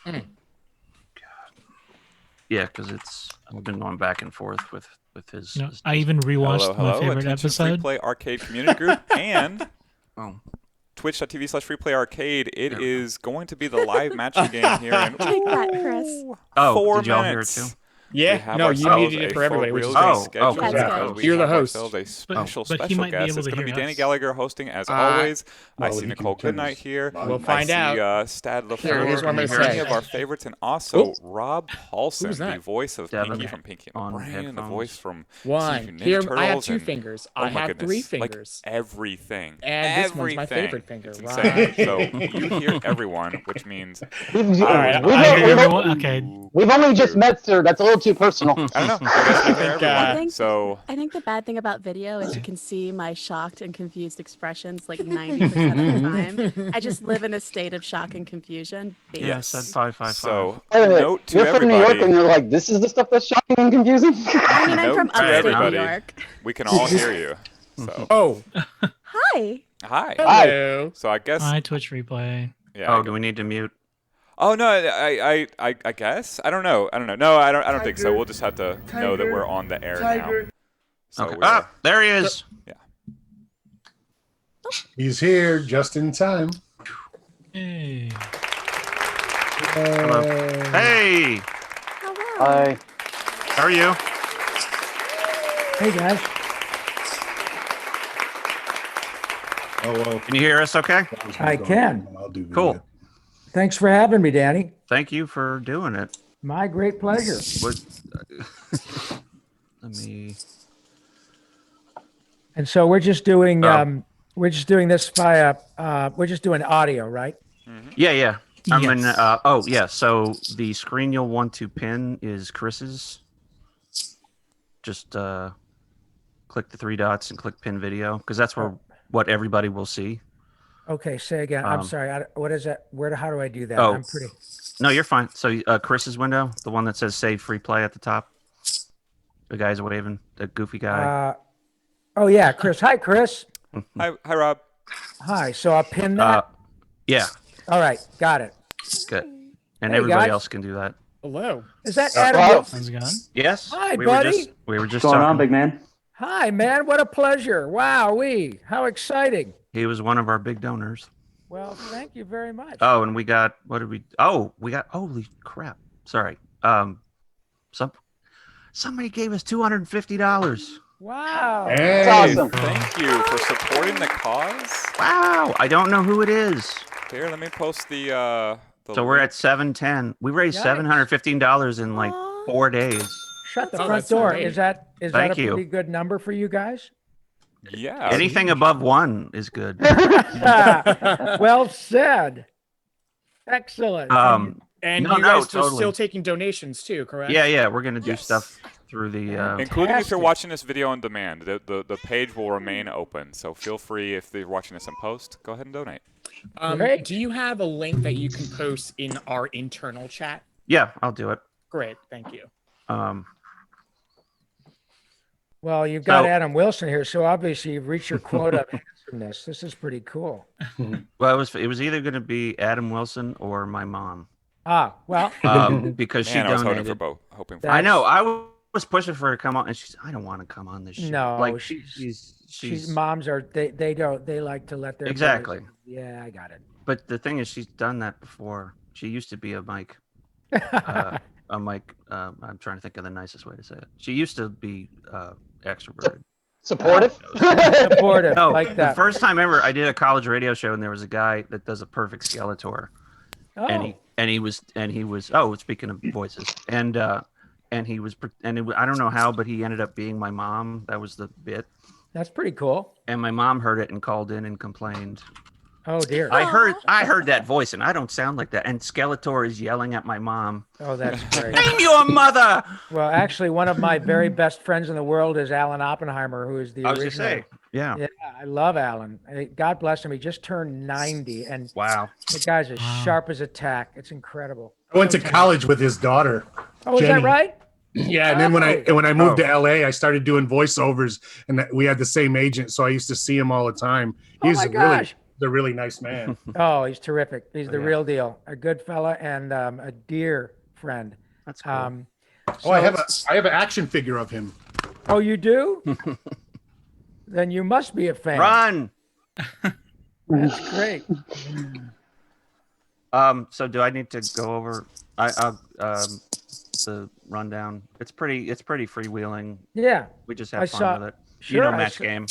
Mm. Yeah, because I've been going back and forth with his. No, his I even rewatched my favorite Attention, episode. Free Play Arcade Community Group and oh, twitch.tv/freeplayarcade. It There we go. is going to be the live matching game here in Take that, Chris. Oh, 4 did y'all minutes. hear it too? We Yeah, have no, you ourselves muted it a for everybody, full which is real-time nice. schedule okay. That's because good. we You're the have host. ourselves a special But he might be guest. able It's to going to be hear Danny us. Gallagher hosting as always. I see he Nicole can turn Goodnight his here. volume We'll down. find I see out. Stad Here, here's what I'm LaFleur, gonna many say. of our favorites, and also Ooh. Rob Paulson, Who's that? the voice of Devin Pinky from Pinky and on the Brain, the headphones. voice from One. Teenage Mutant Here, Ninja I have Turtles, 2 and- fingers. oh I my have goodness, 3 like fingers. everything. And this one's my Everything. favorite finger. It's Right. insane. So you hear everyone, which means We've, All right, we've, I hear we've- everyone. Okay. we've only just met, sir. That's a little too personal. I don't know. I guess you hear think, everyone. I think- So I think the bad thing about video is you can see my shocked and confused expressions like 90% of the time. I just live in a state of shock and confusion. Yeah, I said 555. So Wait a minute. note to You're from New York and everybody. you're like, this is the stuff that's shocking and confusing? I mean, I'm Note from to upstate New everybody. York. We can all hear you. So Oh, Hi. hi. hello. So I guess Hi, Twitch replay. yeah. Oh, do we need to mute? Oh no, I guess I don't know. No, I don't think so. We'll just have to know that we're on the air now. So Okay. we're- Ah, there he is. He's here just in time. Hey. Hello. Hey, Hello. Hi. how are you? Hey guys. Oh, well. Can you hear us? Okay. I can. I'll do Cool. Thanks for having me, Danny. Thank you for doing it. My great pleasure. What? Let me. And so we're just doing Oh. this via we're just doing audio, right? Yeah, yeah. I'm in. Yes. Oh, yeah. So the screen you'll want to pin is Chris's. Just click the 3 dots and click pin video because that's where what everybody will see. Okay, say again. I'm Um, sorry. What is that? How do I do that? Oh. I'm pretty. No, you're fine. So Chris's window, the one that says "Save Free Play" at the top. The guy's waving. The goofy guy. Oh yeah, Chris. Hi, Chris. Hi, Rob. Hi. So I'll pin that. Yeah. All right, got it. Good. And Hey, everybody guys. else can do that. Hello. Is that Adam? well- Wilson? How's it going? Yes. Hi, we buddy. we were just What's going on, talking. big man? Hi, man. What a pleasure. Wow, how exciting. He was one of our big donors. Well, thank you very much. Oh, and we got what did we? Oh, we got holy crap! Sorry. Somebody gave us $250. Wow. Hey. Hey, awesome. thank you for supporting the cause. Wow! I don't know who it is. Here, let me post the So we're link. at 710. We raised Nice. $715 in like Aw. 4 days. Shut the Oh, front that's door. great. Is that a Thank you. pretty good number for you guys? Yeah. Anything above 1 is good. Well said. Excellent. And No, you no, guys are totally. still taking donations too, correct? Yeah, we're gonna do Yes. stuff through the. Including if Fantastic. you're watching this video on demand, the page will remain open. So feel free, if you're watching this in post, go ahead and donate. Great. Do you have a link that you can post in our internal chat? Yeah, I'll do it. Great, thank you. Well, you've got So- Adam Wilson here, so obviously you've reached your quota of handsomeness. This is pretty cool. Well, it was either gonna be Adam Wilson or my mom, Well, because she Man, I was hoping for donated. both. Hoping for That- I know. I was pushing for her to come on, and she's. I don't want to come on this shit. No, like she's she's. moms are they like to let their Exactly. boys- Yeah, I got it. But the thing is, she's done that before. She used to be a Mike. A Mike. I'm trying to think of the nicest way to say it. She used to be extroverted. Supportive? Supportive, No, like the that. first time ever, I did a college radio show, and there was a guy that does a perfect Skeletor, Oh, and he was. Oh, speaking of voices, and he was, I don't know how, but he ended up being my mom. That was the bit, that's pretty cool. and my mom heard it and called in and complained. Oh dear. I heard that voice, and I don't sound like that. And Skeletor is yelling at my mom. Oh, that's great. Name your mother. Well, actually, one of my very best friends in the world is Alan Oppenheimer, who is the I was original. just saying. Yeah. Yeah, I love Alan. God bless him. He just turned 90, and Wow. the guy's as Wow. sharp as a tack. It's incredible. I went to college with his daughter. Oh, is that Jenny. right? Yeah, and then when I Oh. moved to LA, I started doing voiceovers, and we had the same agent, so I used to see him all the time. Oh He's my really gosh. a really nice man. Oh, he's terrific. He's the yeah. real deal. A good fella and a dear friend. That's cool. Oh, I have an action figure of him. Oh, you do? Then you must be a fan. Run. That's great. So do I need to go over the rundown? It's pretty freewheeling. Yeah, We just I have saw- fun with it. sure, You know, I match saw- game.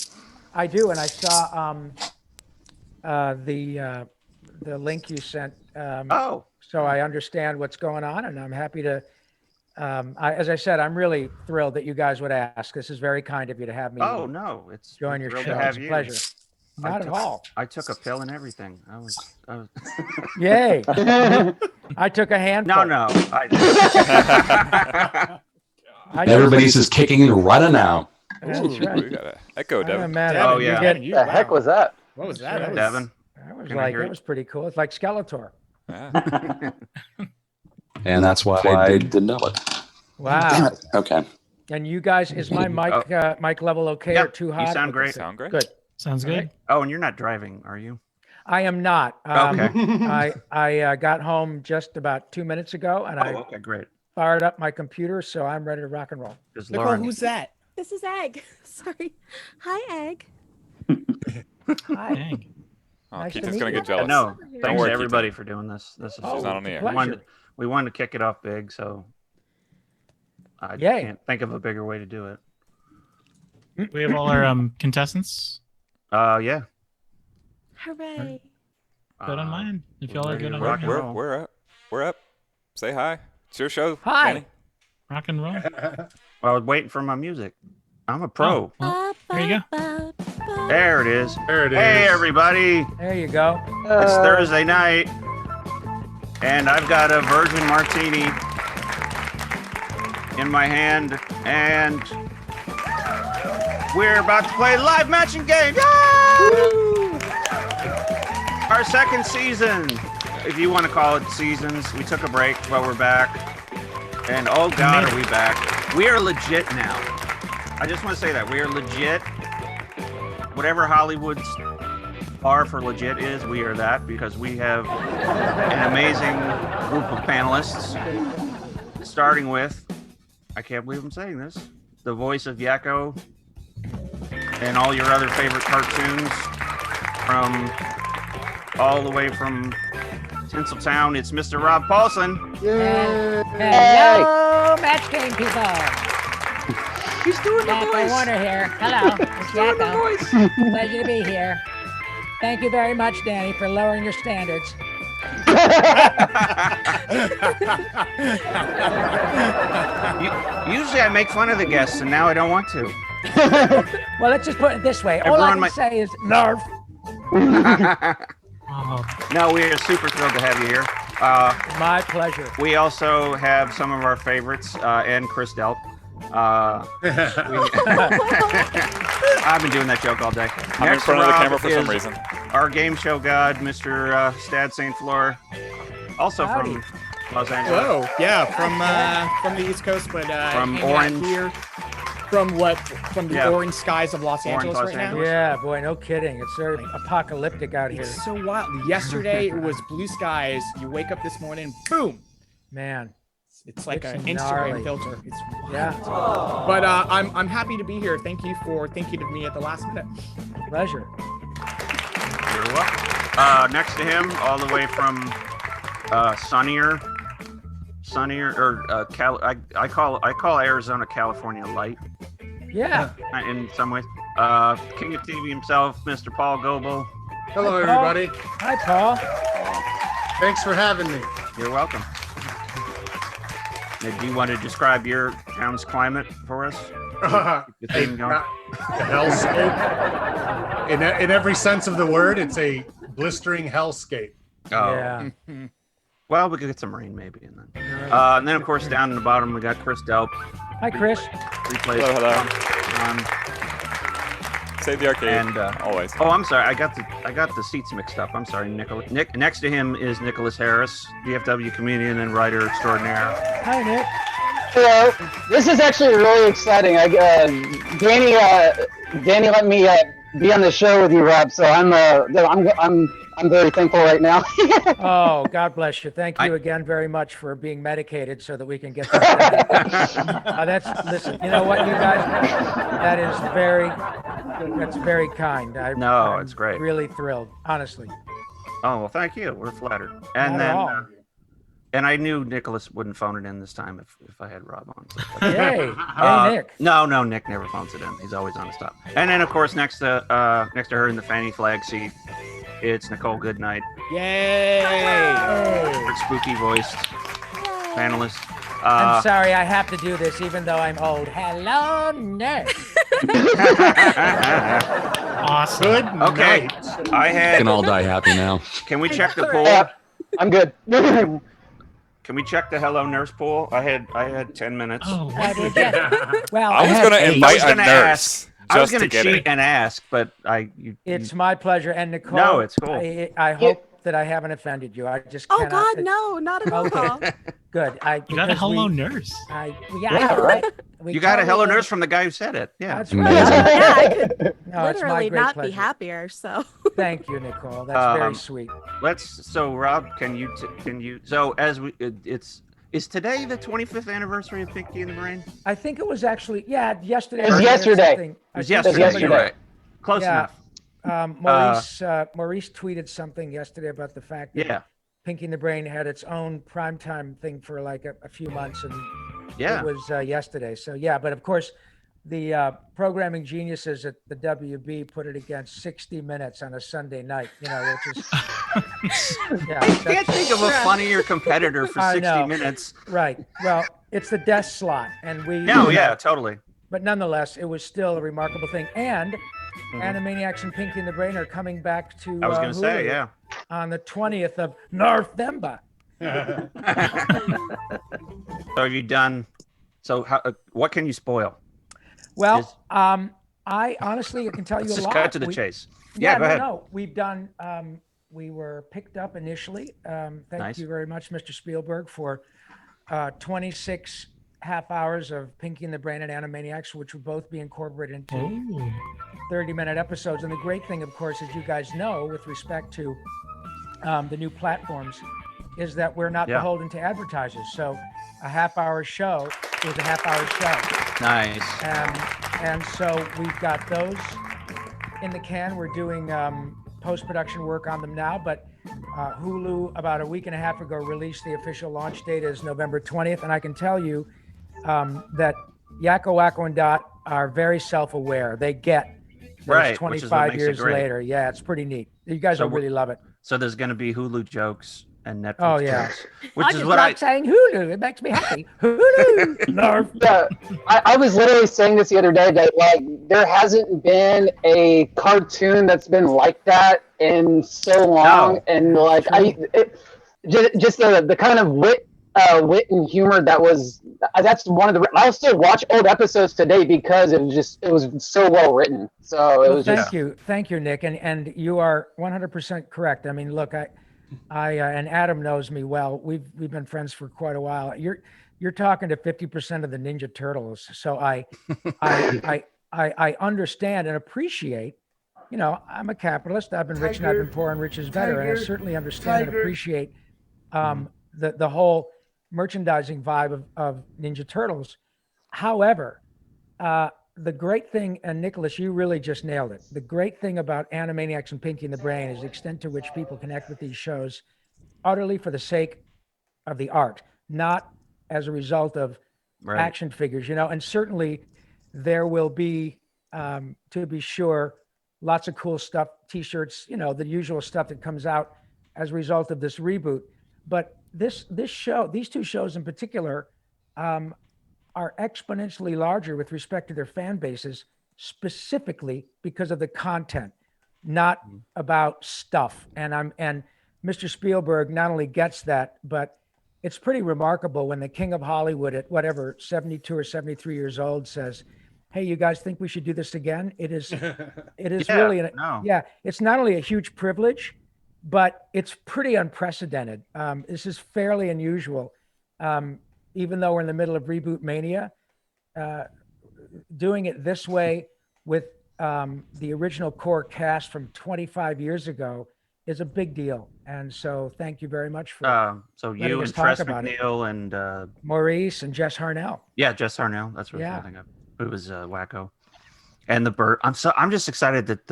I do, and I saw the link you sent. Oh, So I understand what's going on, and I'm happy to. As I said, I'm really thrilled that you guys would ask. This is very kind of you to have me oh no, it's join your thrilled show. to have It's a you. pleasure. Not at all. I took a pill and everything. I was Yay! I took a handful. no. I Everybody's just kicking and running now. That's We right. got an echo, I'm Devin. mad. Oh, You yeah. get- You, The heck was that? What was that? That was- Devin. That was Can I like hear that it? was pretty cool. It's like Skeletor. Yeah. And that's why I didn't know it. Wow. Okay. And you guys, is my mic mic level okay or Yep, too you hot? sound Okay, great. Sound great? Good. Sounds good. Oh, and you're not driving, are you? I am not. Okay. I got home just about 2 minutes ago, and I Oh, okay, great. fired up my computer, so I'm ready to rock and roll. Because Nicole, Lauren, who's that? This is Egg. Sorry. Hi, Egg. Hi. Dang. Oh, Nice to Keaton's meet gonna you. get jealous. no, Don't thanks worry, to everybody for doing this. This is Oh, She's not on the air. pleasure. we wanted to kick it off big, so I Yay. can't think of a bigger way to do it. We have all our contestants. Yeah. Hooray. Good on mine. If y'all are ready good to on rock mine. and roll. We're up. Say hi. It's your show. Hi. Danny. Rock and roll. I was waiting for my music. I'm a pro. Oh, well, there you go. There it is. There it is. Hey, everybody. There you go. It's Thursday night, and I've got a virgin martini in my hand, and we're about to play live matching game. Yay! Our second season, if you want to call it seasons. We took a break, but we're back. And oh God, are we back? We are legit now. I just want to say that we are legit. Whatever Hollywood's bar for legit is, we are that, because we have an amazing group of panelists. Starting with, I can't believe I'm saying this, the voice of Yakko and all your other favorite cartoons, from all the way from Tinseltown. It's Mr. Rob Paulson. Hello, match game people. He's doing the Yakko voice. Warner here. Hello, it's Doing the Yakko. voice. Pleasure to be here. Thank you very much, Danny, for lowering your standards. Usually I make fun of the guests, and now I don't want to. Well, let's just put it this way. I've All I run can my- say is nerf. Oh, No, we are super thrilled to have you here. My pleasure. We also have some of our favorites, and Chris Delp. I've been doing that joke all day. I'm in Next front of the Rob camera for some is reason. Our game show god, Mr. Stad St. Fleur, also Howdy. from Los Angeles. Hello. Yeah, from the East Coast, but From hanging out Orange. here. From what? From the Yeah. orange skies of Los Orange, Angeles Los right now. Angeles. Yeah, boy, no kidding. It's very apocalyptic out here. It's so wild. Yesterday it was blue skies. You wake up this morning, boom. Man. It's like It's an Instagram gnarly. filter. It's wild. Yeah, But I'm happy to be here. Thank you for thinking of me at the last minute. pleasure. You're welcome. Next to him, all the way from sunnier, or I call Arizona California light Yeah. in some ways. King of TV himself, Mr. Paul Goebel. Hello, everybody. Hi, Paul. Thanks for having me. You're welcome. Now, do you want to describe your town's climate for us? The theme going? Hellscape. In every sense of the word, it's a blistering hellscape. Oh. Yeah. Well, we could get some rain maybe, and then of course down in the bottom we got Chris Delp. Hi, Chris. Replays. Hello. Save the arcade. And always. oh, I'm sorry, I got the seats mixed up. I'm sorry, Nicholas. Next to him is Nicholas Harris, DFW comedian and writer extraordinaire. Hi, Nick. Hello. This is actually really exciting. Danny let me be on the show with you, Rob. So I'm very thankful right now. Oh, God bless you. Thank you again very much for being medicated so that we can get this done. Listen, you know what, you guys, that's very kind. I'm it's great. Really thrilled, honestly. Oh, well, thank you. We're flattered. Not And at then, all. and I knew Nicholas wouldn't phone it in this time if I had Rob on. So. Hey, Nick. No, Nick never phones it in. He's always on his top. And then, of course, next to her in the fanny flag seat, it's Nicole Goodnight, Yay! her spooky voiced panelist. I'm sorry, I have to do this, even though I'm old. Hello, Nick. Awesome. Good Okay, night. I We had. can all die happy now. Can we check the poll? Yeah, I'm good. Can we check the Hello Nurse poll? I had 10 minutes. Oh, Why did you? Well, I was going to invite a gonna nurse I was just to going to get cheat it. and ask, but it's my pleasure. And Nicole, No, it's cool. I hope that I haven't offended you. I just Oh cannot. God, no, not at all. Okay. Good. you got a because hello nurse. Yeah, right. You got a Hello Nurse from the guy who said it. Yeah. That's Amazing. right. Yeah, I could No, it's my literally great not pleasure. be happier. So Thank you, Nicole. That's very Um, sweet. So Rob, can you so as we is today the 25th anniversary of Pinky and the Brain? I think it was actually, yesterday. It was or yesterday. something. It was I think yesterday. You're yesterday. right. Close Yeah. enough. Maurice tweeted something yesterday about the fact that Yeah. Pinky and the Brain had its own primetime thing for like a few months, and Yeah. it was yesterday. So yeah, but of course, the programming geniuses at the WB put it against 60 Minutes on a Sunday night. You know, which is yeah, I can't that's- think of a funnier competitor for I 60 know. minutes. right. Well, it's the death slot, and we. No, yeah, totally. But nonetheless, it was still a remarkable thing. And Mhm. Animaniacs and Pinky and the Brain are coming back to I was going to say, Hulu yeah. on the 20th of November. So have you done? So what can you spoil? Well, Is- I honestly can tell you Let's a just lot. cut to the We- chase. Yeah, Yeah, go ahead. No, we've done. We were picked up initially. Thank Nice. you very much, Mr. Spielberg, for 26 half hours of Pinky and the Brain and Animaniacs, which would both be incorporated into Oh. 30-minute episodes. And the great thing, of course, as you guys know, with respect to the new platforms, is that we're not Yeah. beholden to advertisers. So a half-hour show is a half-hour show. Nice. And so we've got those in the can. We're doing post-production work on them now, but Hulu about a week and a half ago released the official launch date as November 20th. And I can tell you that Yakko, Wacko, and Dot are very self-aware. They get that Right, it's which is what 25 makes it years great. later. Yeah, it's pretty neat. You guys So will really love it. So there's going to be Hulu jokes and Netflix Oh, yeah. jokes, which I is just what like saying Hulu. It makes me happy. Hulu. Nerf. Yeah, I was literally saying this the other day that like there hasn't been a cartoon that's been like that in so long, No. and like just the kind of wit and humor that's one of the. I'll still watch old episodes today because it was so well written. So it Well, was just thank you, Nick, and you are 100% correct. I mean, look, I and Adam knows me well. We've been friends for quite a while. You're talking to 50% of the Ninja Turtles, so I understand and appreciate. You know, I'm a capitalist. I've been rich and I've been poor, and rich is better. And I certainly understand and appreciate the whole merchandising vibe of Ninja Turtles. However, the great thing, and Nicholas, you really just nailed it. The great thing about Animaniacs and Pinky and the Brain is the extent to which people connect with these shows utterly for the sake of the art, not as a result of Right. action figures, you know. And certainly there will be, to be sure, lots of cool stuff, t-shirts, you know, the usual stuff that comes out as a result of this reboot. But this show, these two shows in particular, are exponentially larger with respect to their fan bases, specifically because of the content, not about stuff. And Mr. Spielberg not only gets that, but it's pretty remarkable when the king of Hollywood at whatever, 72 or 73 years old says, "Hey, you guys think we should do this again?" It is Yeah, really, no. yeah, it's not only a huge privilege, but it's pretty unprecedented. This is fairly unusual. Even though we're in the middle of reboot mania, doing it this way with the original core cast from 25 years ago is a big deal. And so thank you very much for So letting you us and talk Tress about it. McNeil and Maurice and Jess Harnell. yeah, Jess Harnell. That's what I Yeah. was thinking of. Who was wacko, and the burp. I'm just excited that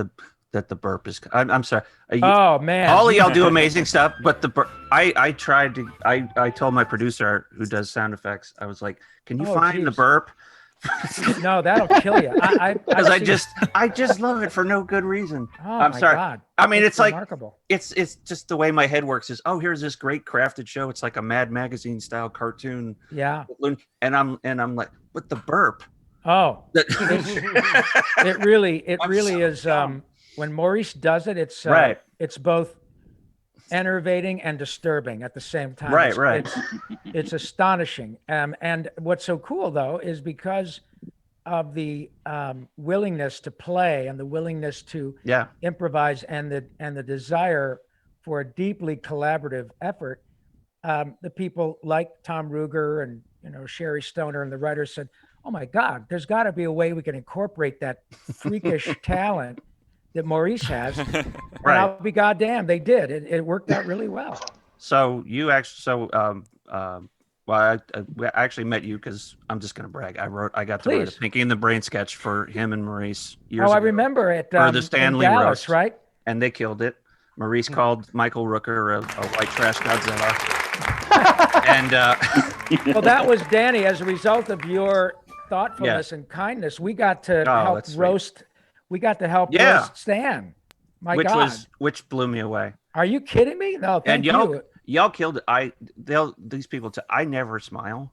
the burp is. I'm sorry. Oh man. All of y'all do amazing stuff, but the burp. I tried to. I told my producer who does sound effects. I was like, can you Oh, find the geez. burp? No, that'll kill you. Because I see- just love it for no good reason. Oh I'm my sorry. God. I mean, it's like remarkable. it's just the way my head works. Is here's this great crafted show. It's like a Mad Magazine style cartoon. Yeah. And I'm like, but the burp. Oh, That- it really I'm is. so When Maurice does it, it's Right. It's both enervating and disturbing at the same time. Right, It's- right. It's astonishing. And what's so cool though is because of the willingness to play and the willingness to Yeah. improvise and the desire for a deeply collaborative effort. The people like Tom Ruger and Sherry Stoner and the writers said, "Oh my God, there's got to be a way we can incorporate that freakish talent that Maurice has." And Right. I'll be goddamn, they did. It worked out really well. So you actually well, I actually met you because I'm just gonna brag. I got to write a Please. Pinky and the Brain sketch for him and Maurice years Oh, I ago. remember it. For the in Stanley Dallas, roast. right? And they killed it. Maurice called Michael Rooker a white trash Godzilla. And Well, that was Danny. As a result of your thoughtfulness and kindness, we got to help that's sweet. roast. We got to help Yeah. roast Stan. My God, which blew me away. are you kidding me? No, And thank y'all you. y'all killed it. These people I never smile.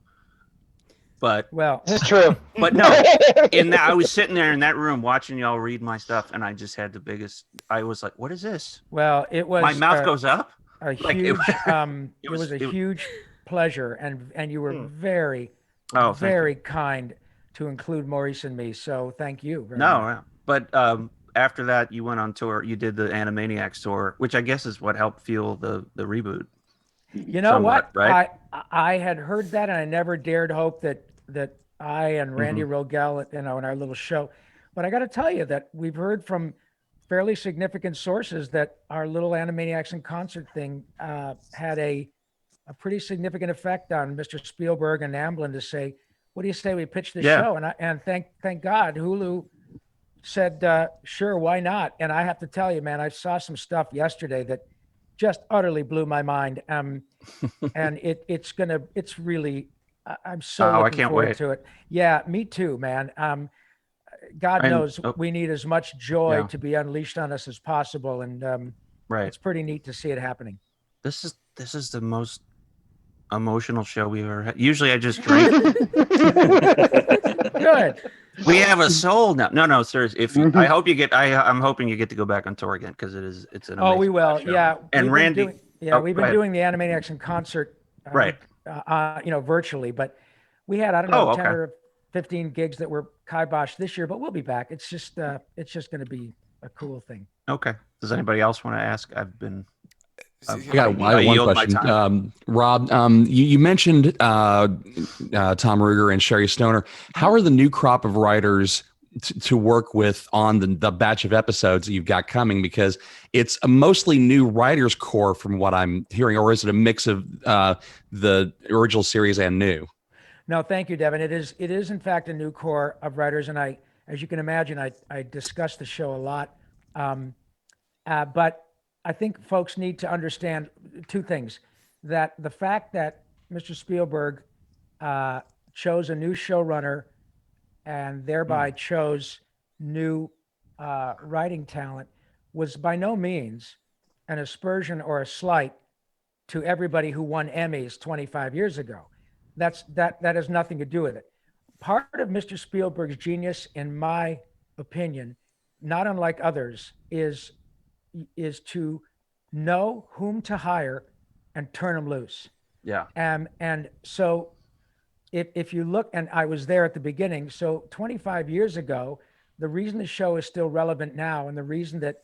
But Well, It's true. But no, I was sitting there in that room watching y'all read my stuff, and I just had the biggest. I was like, "What is this?" well, it was My mouth goes up. a like, huge. it It was a huge pleasure, and you were very, Oh, thank you. very kind to include Maurice and me. So thank you. Very No, much. no. But after that, you went on tour. You did the Animaniacs tour, which I guess is what helped fuel the reboot. You know somewhat, what? right? I had heard that, and I never dared hope that I and Randy Mm-hmm. Rogel, in our little show. But I got to tell you that we've heard from fairly significant sources that our little Animaniacs in concert thing had a pretty significant effect on Mr. Spielberg and Amblin to say, "What do you say we pitch this Yeah. show?" And thank God Hulu said, "Sure, why not?" And I have to tell you, man, I saw some stuff yesterday that just utterly blew my mind. And it's really, I'm so Oh, I looking can't forward wait. to it. Yeah, me too, man. God And- knows oh. we need as much joy Yeah. to be unleashed on us as possible. And Right. it's pretty neat to see it happening. This is the most emotional show we've ever had. Usually, I just drink. Good. We have a soul now. No, seriously. If I hope you get, I'm hoping you get to go back on tour again because it's an. Oh, we amazing will. show. Yeah. And we've been Randy. doing- yeah, oh, we've go been ahead. doing the Animaniacs in concert, Right. Virtually, but we had, I don't know, Oh, 10 okay. or 15 gigs that were kibosh this year, but we'll be back. It's just going to be a cool thing. Okay. Does anybody else want to ask? I've been. I got I one yield my question. time. Rob, you mentioned Tom Ruger and Sherry Stoner. How are the new crop of writers to work with on the batch of episodes that you've got coming? Because it's a mostly new writers core from what I'm hearing, or is it a mix of the original series and new? No, thank you, Devin. It is in fact a new core of writers, and as you can imagine, I discuss the show a lot. But I think folks need to understand two things: that the fact that Mr. Spielberg chose a new showrunner and thereby chose new writing talent was by no means an aspersion or a slight to everybody who won Emmys 25 years ago. That has nothing to do with it. Part of Mr. Spielberg's genius, in my opinion, not unlike others, is to know whom to hire and turn them loose. Yeah. And so if you look, and I was there at the beginning, so 25 years ago, the reason the show is still relevant now and the reason that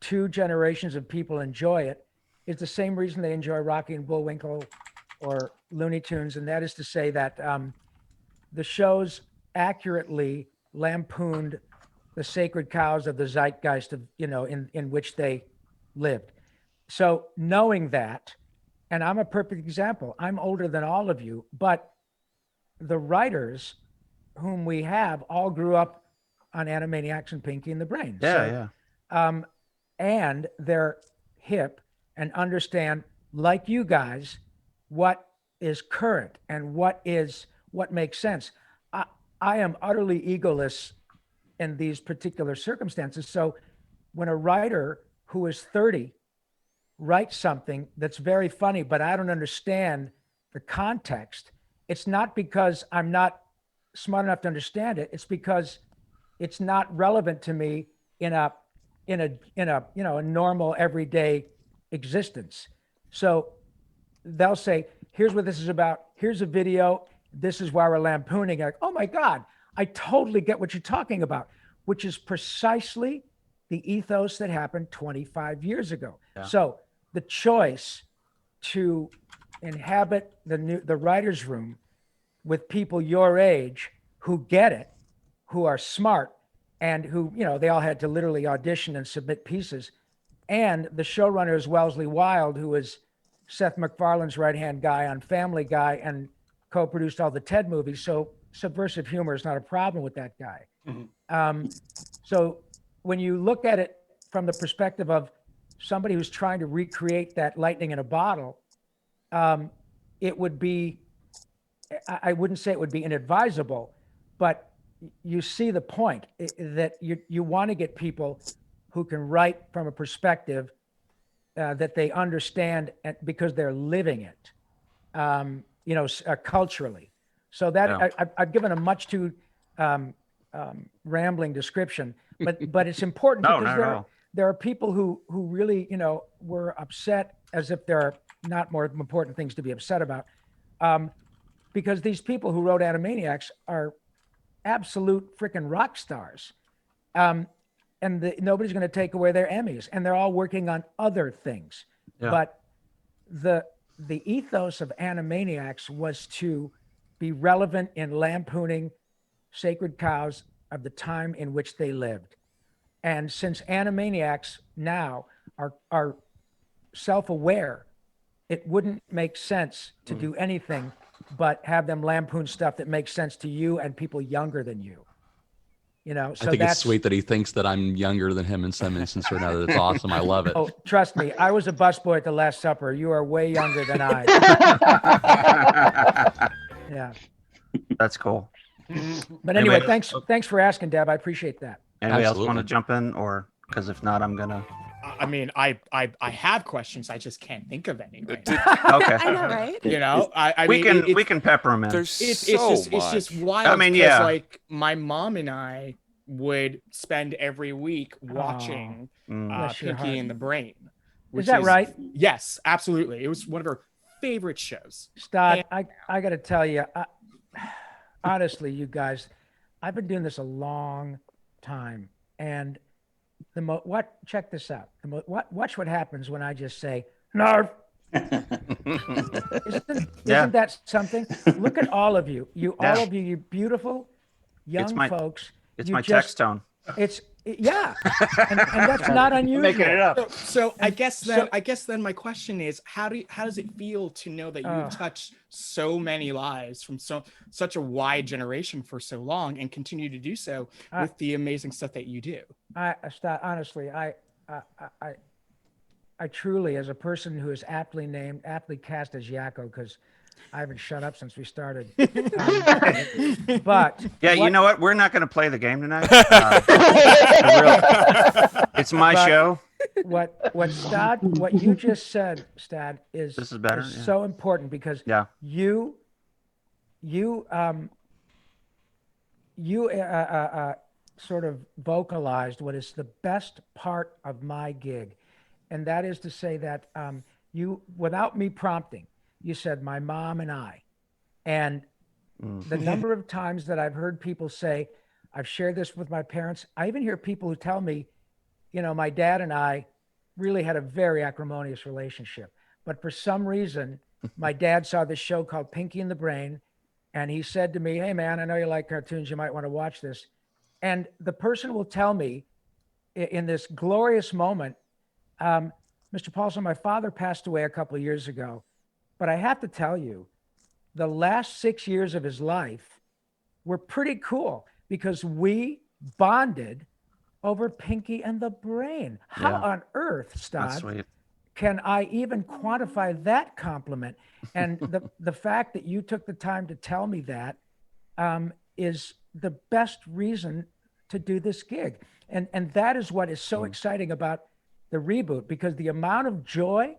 two generations of people enjoy it is the same reason they enjoy Rocky and Bullwinkle or Looney Tunes, and that is to say that the shows accurately lampooned the sacred cows of the zeitgeist of, in which they lived. So knowing that, and I'm a perfect example, I'm older than all of you, but the writers whom we have all grew up on Animaniacs and Pinky and the Brain. Yeah, yeah. And they're hip and understand, like you guys, what is current and what makes sense. I am utterly egoless in these particular circumstances. So when a writer who is 30 writes something that's very funny, but I don't understand the context, it's not because I'm not smart enough to understand it. It's because it's not relevant to me in a a normal everyday existence. So they'll say, here's what this is about. Here's a video. This is why we're lampooning. Like, oh my God, I totally get what you're talking about, which is precisely the ethos that happened 25 years ago. Yeah. So the choice to inhabit the writer's room with people your age who get it, who are smart, and who, they all had to literally audition and submit pieces. And the showrunner is Wellesley Wild, who is Seth MacFarlane's right-hand guy on Family Guy and co-produced all the Ted movies. So subversive humor is not a problem with that guy. Mhm. So when you look at it from the perspective of somebody who's trying to recreate that lightning in a bottle, it would be, I wouldn't say it would be inadvisable, but you see the point that you want to get people who can write from a perspective that they understand because they're living it, culturally. So that Yeah. I've given a much too rambling description, but it's important No, because not at all. there are people who really, were upset as if there are not more important things to be upset about. Because these people who wrote Animaniacs are absolute freaking rock stars. And nobody's going to take away their Emmys, and they're all working on other things. Yeah. But the ethos of Animaniacs was to be relevant in lampooning sacred cows of the time in which they lived. And since Animaniacs now are self-aware, it wouldn't make sense to do anything but have them lampoon stuff that makes sense to you and people younger than you. So I think it's sweet that he thinks that I'm younger than him in some instance or another. That's awesome. I love it. Oh, trust me, I was a busboy at the Last Supper. You are way younger than I. Yeah. That's cool. But anyway, Anyway, thanks for asking, Deb. I appreciate that. Anybody else want Absolutely. to jump in, or because if not, I'm gonna. I mean, I have questions. I just can't think of any. Right now. Okay. I know, right? I we mean, can we can pepper them in. There's it's so just much. it's just wild. I mean, 'cause, yeah. like my mom and I would spend every week watching Bless your Pinky heart. and the Brain. Is that right? Yes, absolutely. It was one of her favorite shows. Stott, I got to tell you, honestly, you guys, I've been doing this a long time, and check this out. Watch what happens when I just say Narf. Isn't that something? Look at all of you. All of you, you beautiful young folks. It's you my just- text tone. Yeah, and that's not unusual. Making it up. So I guess then my question is, how does it feel to know that you've touched so many lives from such a wide generation for so long and continue to do so with the amazing stuff that you do? Honestly, I truly, as a person who is aptly cast as Yakko, because I haven't shut up since we started. But Yeah, you know what? We're not going to play the game tonight. It's my show. What you just said, Stad, is This is better, is yeah. so important because Yeah. you sort of vocalized what is the best part of my gig, and that is to say that you, without me prompting, you said my mom and I, and the number of times that I've heard people say, I've shared this with my parents. I even hear people who tell me, my dad and I really had a very acrimonious relationship, but for some reason, my dad saw this show called Pinky and the Brain, and he said to me, "Hey man, I know you like cartoons. You might want to watch this." And the person will tell me in this glorious moment, Mr. Paulson, my father passed away a couple of years ago, but I have to tell you, the last 6 years of his life were pretty cool because we bonded over Pinky and the Brain. How on earth, That's Stod, sweet. can I even quantify that compliment? And the fact that you took the time to tell me that is the best reason to do this gig. And that is what is so exciting about the reboot, because the amount of joy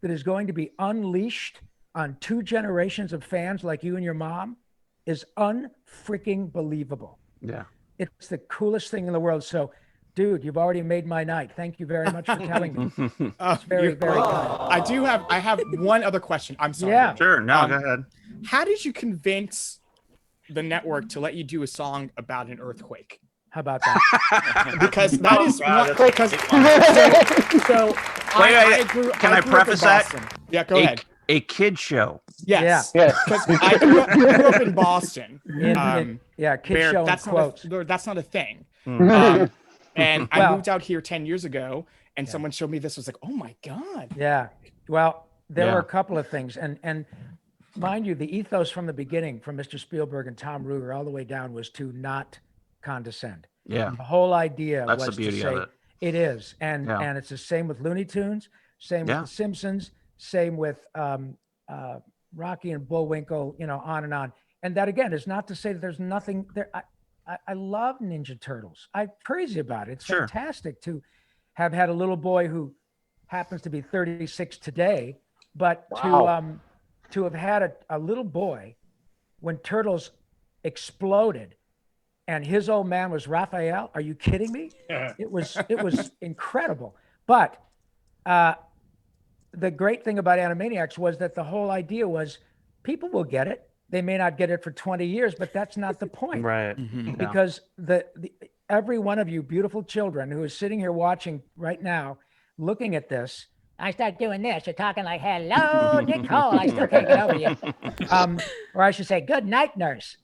that is going to be unleashed on 2 generations of fans like you and your mom is unfreaking believable. Yeah. It's the coolest thing in the world. So, dude, you've already made my night. Thank you very much for telling me. It's very, very kind. I have one other question. I'm sorry. Yeah. Sure. No, go ahead. How did you convince the network to let you do a song about an earthquake? How about that? Because that is God, one, that's because so Wait, I grew can I grew up in preface that? Boston. Yeah, go ahead. A kid show. Yes. Yeah. Because I grew up in Boston. Kid Bear, show and that's quotes. that's not a thing. Mm. And I Well- moved out here 10 years ago, and someone showed me this. I was like, oh my God. Yeah. Well, there Yeah. were a couple of things. And mind you, the ethos from the beginning, from Mr. Spielberg and Tom Ruger all the way down, was to not condescend. Yeah. The whole idea That's was the beauty to say of it. it is. And Yeah. and it's the same with Looney Tunes, same Yeah. with The Simpsons, same with Rocky and Bullwinkle, on and on. And that again is not to say that there's nothing there. I love Ninja Turtles. I'm crazy about it. It's Sure. fantastic to have had a little boy who happens to be 36 today, but to have had a little boy when Turtles exploded and his old man was Raphael. Are you kidding me? It was incredible. But the great thing about Animaniacs was that the whole idea was people will get it. They may not get it for 20 years, but that's not the point. Right. Because every one of you beautiful children who is sitting here watching right now, looking at this, I start doing this. You're talking like, hello, Nicole. I still can't get over you. Or I should say, good night, nurse.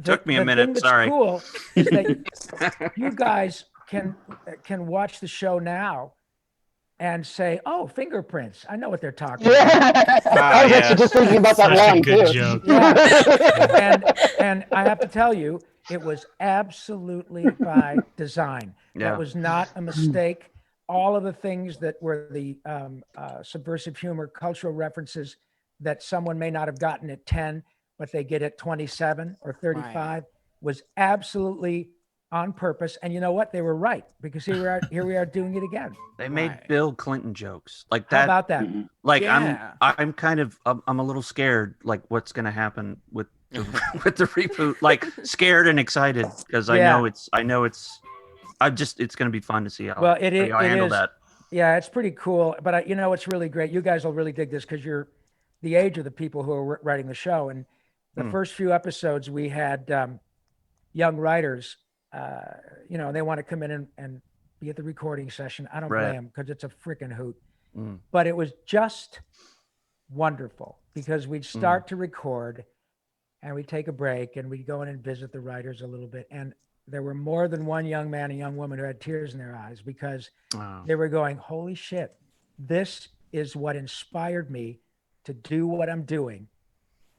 Took me a the minute, thing that's sorry. cool is that you guys can watch the show now and say, "Oh, fingerprints! I know what they're talking about." Yeah. I was actually just thinking about that Such a line good too. joke. Yeah. and I have to tell you, it was absolutely by design. Yeah. That was not a mistake. All of the things that were the subversive humor, cultural references that someone may not have gotten at 10, but they get at 27 or 35, was absolutely on purpose. And you know what? They were right, because here we are doing it again. They made Right. Bill Clinton jokes like How that. about that? Like Yeah. I'm kind of I'm a little scared, like what's gonna happen with the, with the reboot. Like scared and excited because I know it's it's gonna be fun to see how Well, how you handle that. Yeah, it's pretty cool. But it's really great. You guys will really dig this because you're the age of the people who are writing the show. And the first few episodes, we had young writers, they want to come in and be at the recording session. I don't blame them because it's a freaking hoot. But it was just wonderful because we'd start to record and we'd take a break and we'd go in and visit the writers a little bit. And there were more than one young man and young woman who had tears in their eyes because they were going, holy shit, this is what inspired me to do what I'm doing.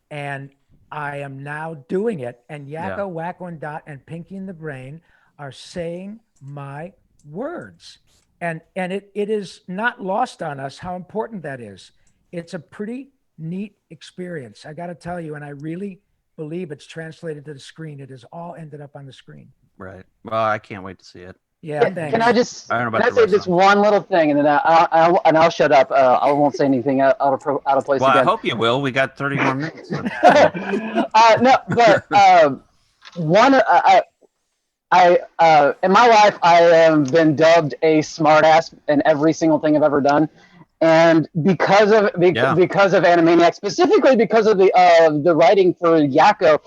And I am now doing it. And Yakko, Wacko, and Dot and Pinky and the Brain are saying my words. And it is not lost on us how important that is. It's a pretty neat experience. I got to tell you, and I really believe it's translated to the screen. It has all ended up on the screen. Right. Well, I can't wait to see it. Yeah, thanks. Can I just I don't know can about I the say rest this of one little thing, and then I'll shut up. I won't say anything out of place Well, I again. hope you will. We got 30 more minutes. No, but one, in my life, I have been dubbed a smartass in every single thing I've ever done, and because of Animaniacs, specifically because of the writing for Yakko,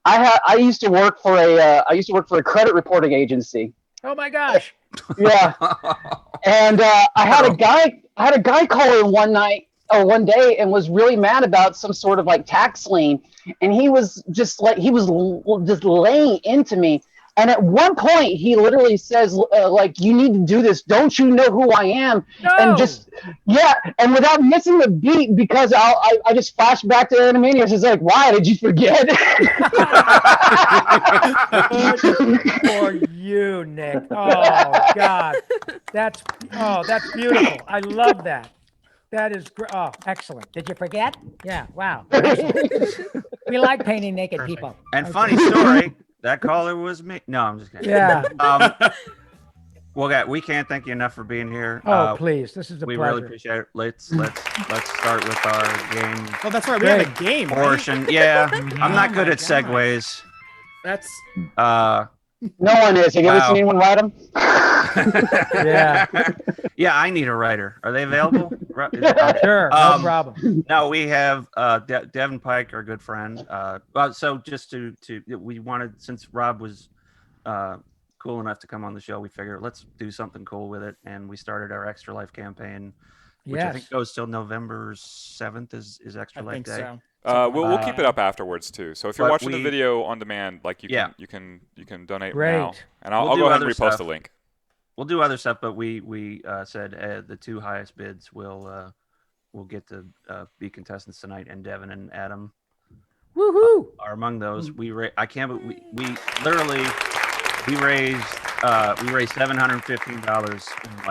I used to work for a credit reporting agency. Oh my gosh. Yeah, and I had a guy call in one night one day and was really mad about some sort of like tax lien, and he was just just laying into me. And at one point, he literally says, like, you need to do this. Don't you know who I am? No. And just, yeah. And without missing the beat, because I just flashed back to Animaniacs. It's like, why did you forget? For you, Nick. Oh, God. That's beautiful. I love that. That is great. Oh, excellent. Did you forget? Yeah. Wow. We like painting naked people. And funny story, that caller was me. No, I'm just kidding. Yeah. Well, we can't thank you enough for being here. Oh, please. This is a we pleasure. really appreciate it. Let's start with our game Oh, that's right. We have a game. Right? portion. Yeah, I'm not good at segues. That's No one is. Have you ever Wow. seen anyone write them? Yeah. Yeah, I need a writer. Are they available? Sure. No problem. No, we have Devin Pike, our good friend. Well, so just we wanted, since Rob was cool enough to come on the show, we figured let's do something cool with it, and we started our Extra Life campaign, which I think goes till November 7th is Extra Life Day. so. We'll keep it up afterwards too. So if you're watching the video on demand, like you can donate now, and I'll go ahead and repost the link. We'll do other stuff, but we said the two highest bids will get to be contestants tonight, and Devin and Adam are among those. We raised $715.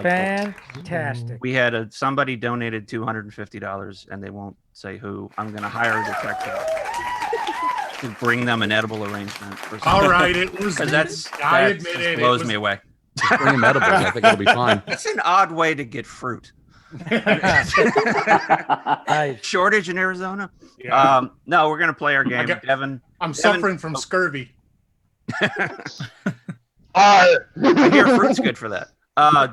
Fantastic. We had somebody donated $250, and they won't say who. I'm going to hire a detective to bring them an edible arrangement. All right, it was. I admit it. Blows me away. Just bring them edibles. I think it'll be fine. It's an odd way to get fruit. Shortage in Arizona. Yeah. No, we're going to play our game. Devin. I'm suffering from scurvy. I hear fruit's good for that.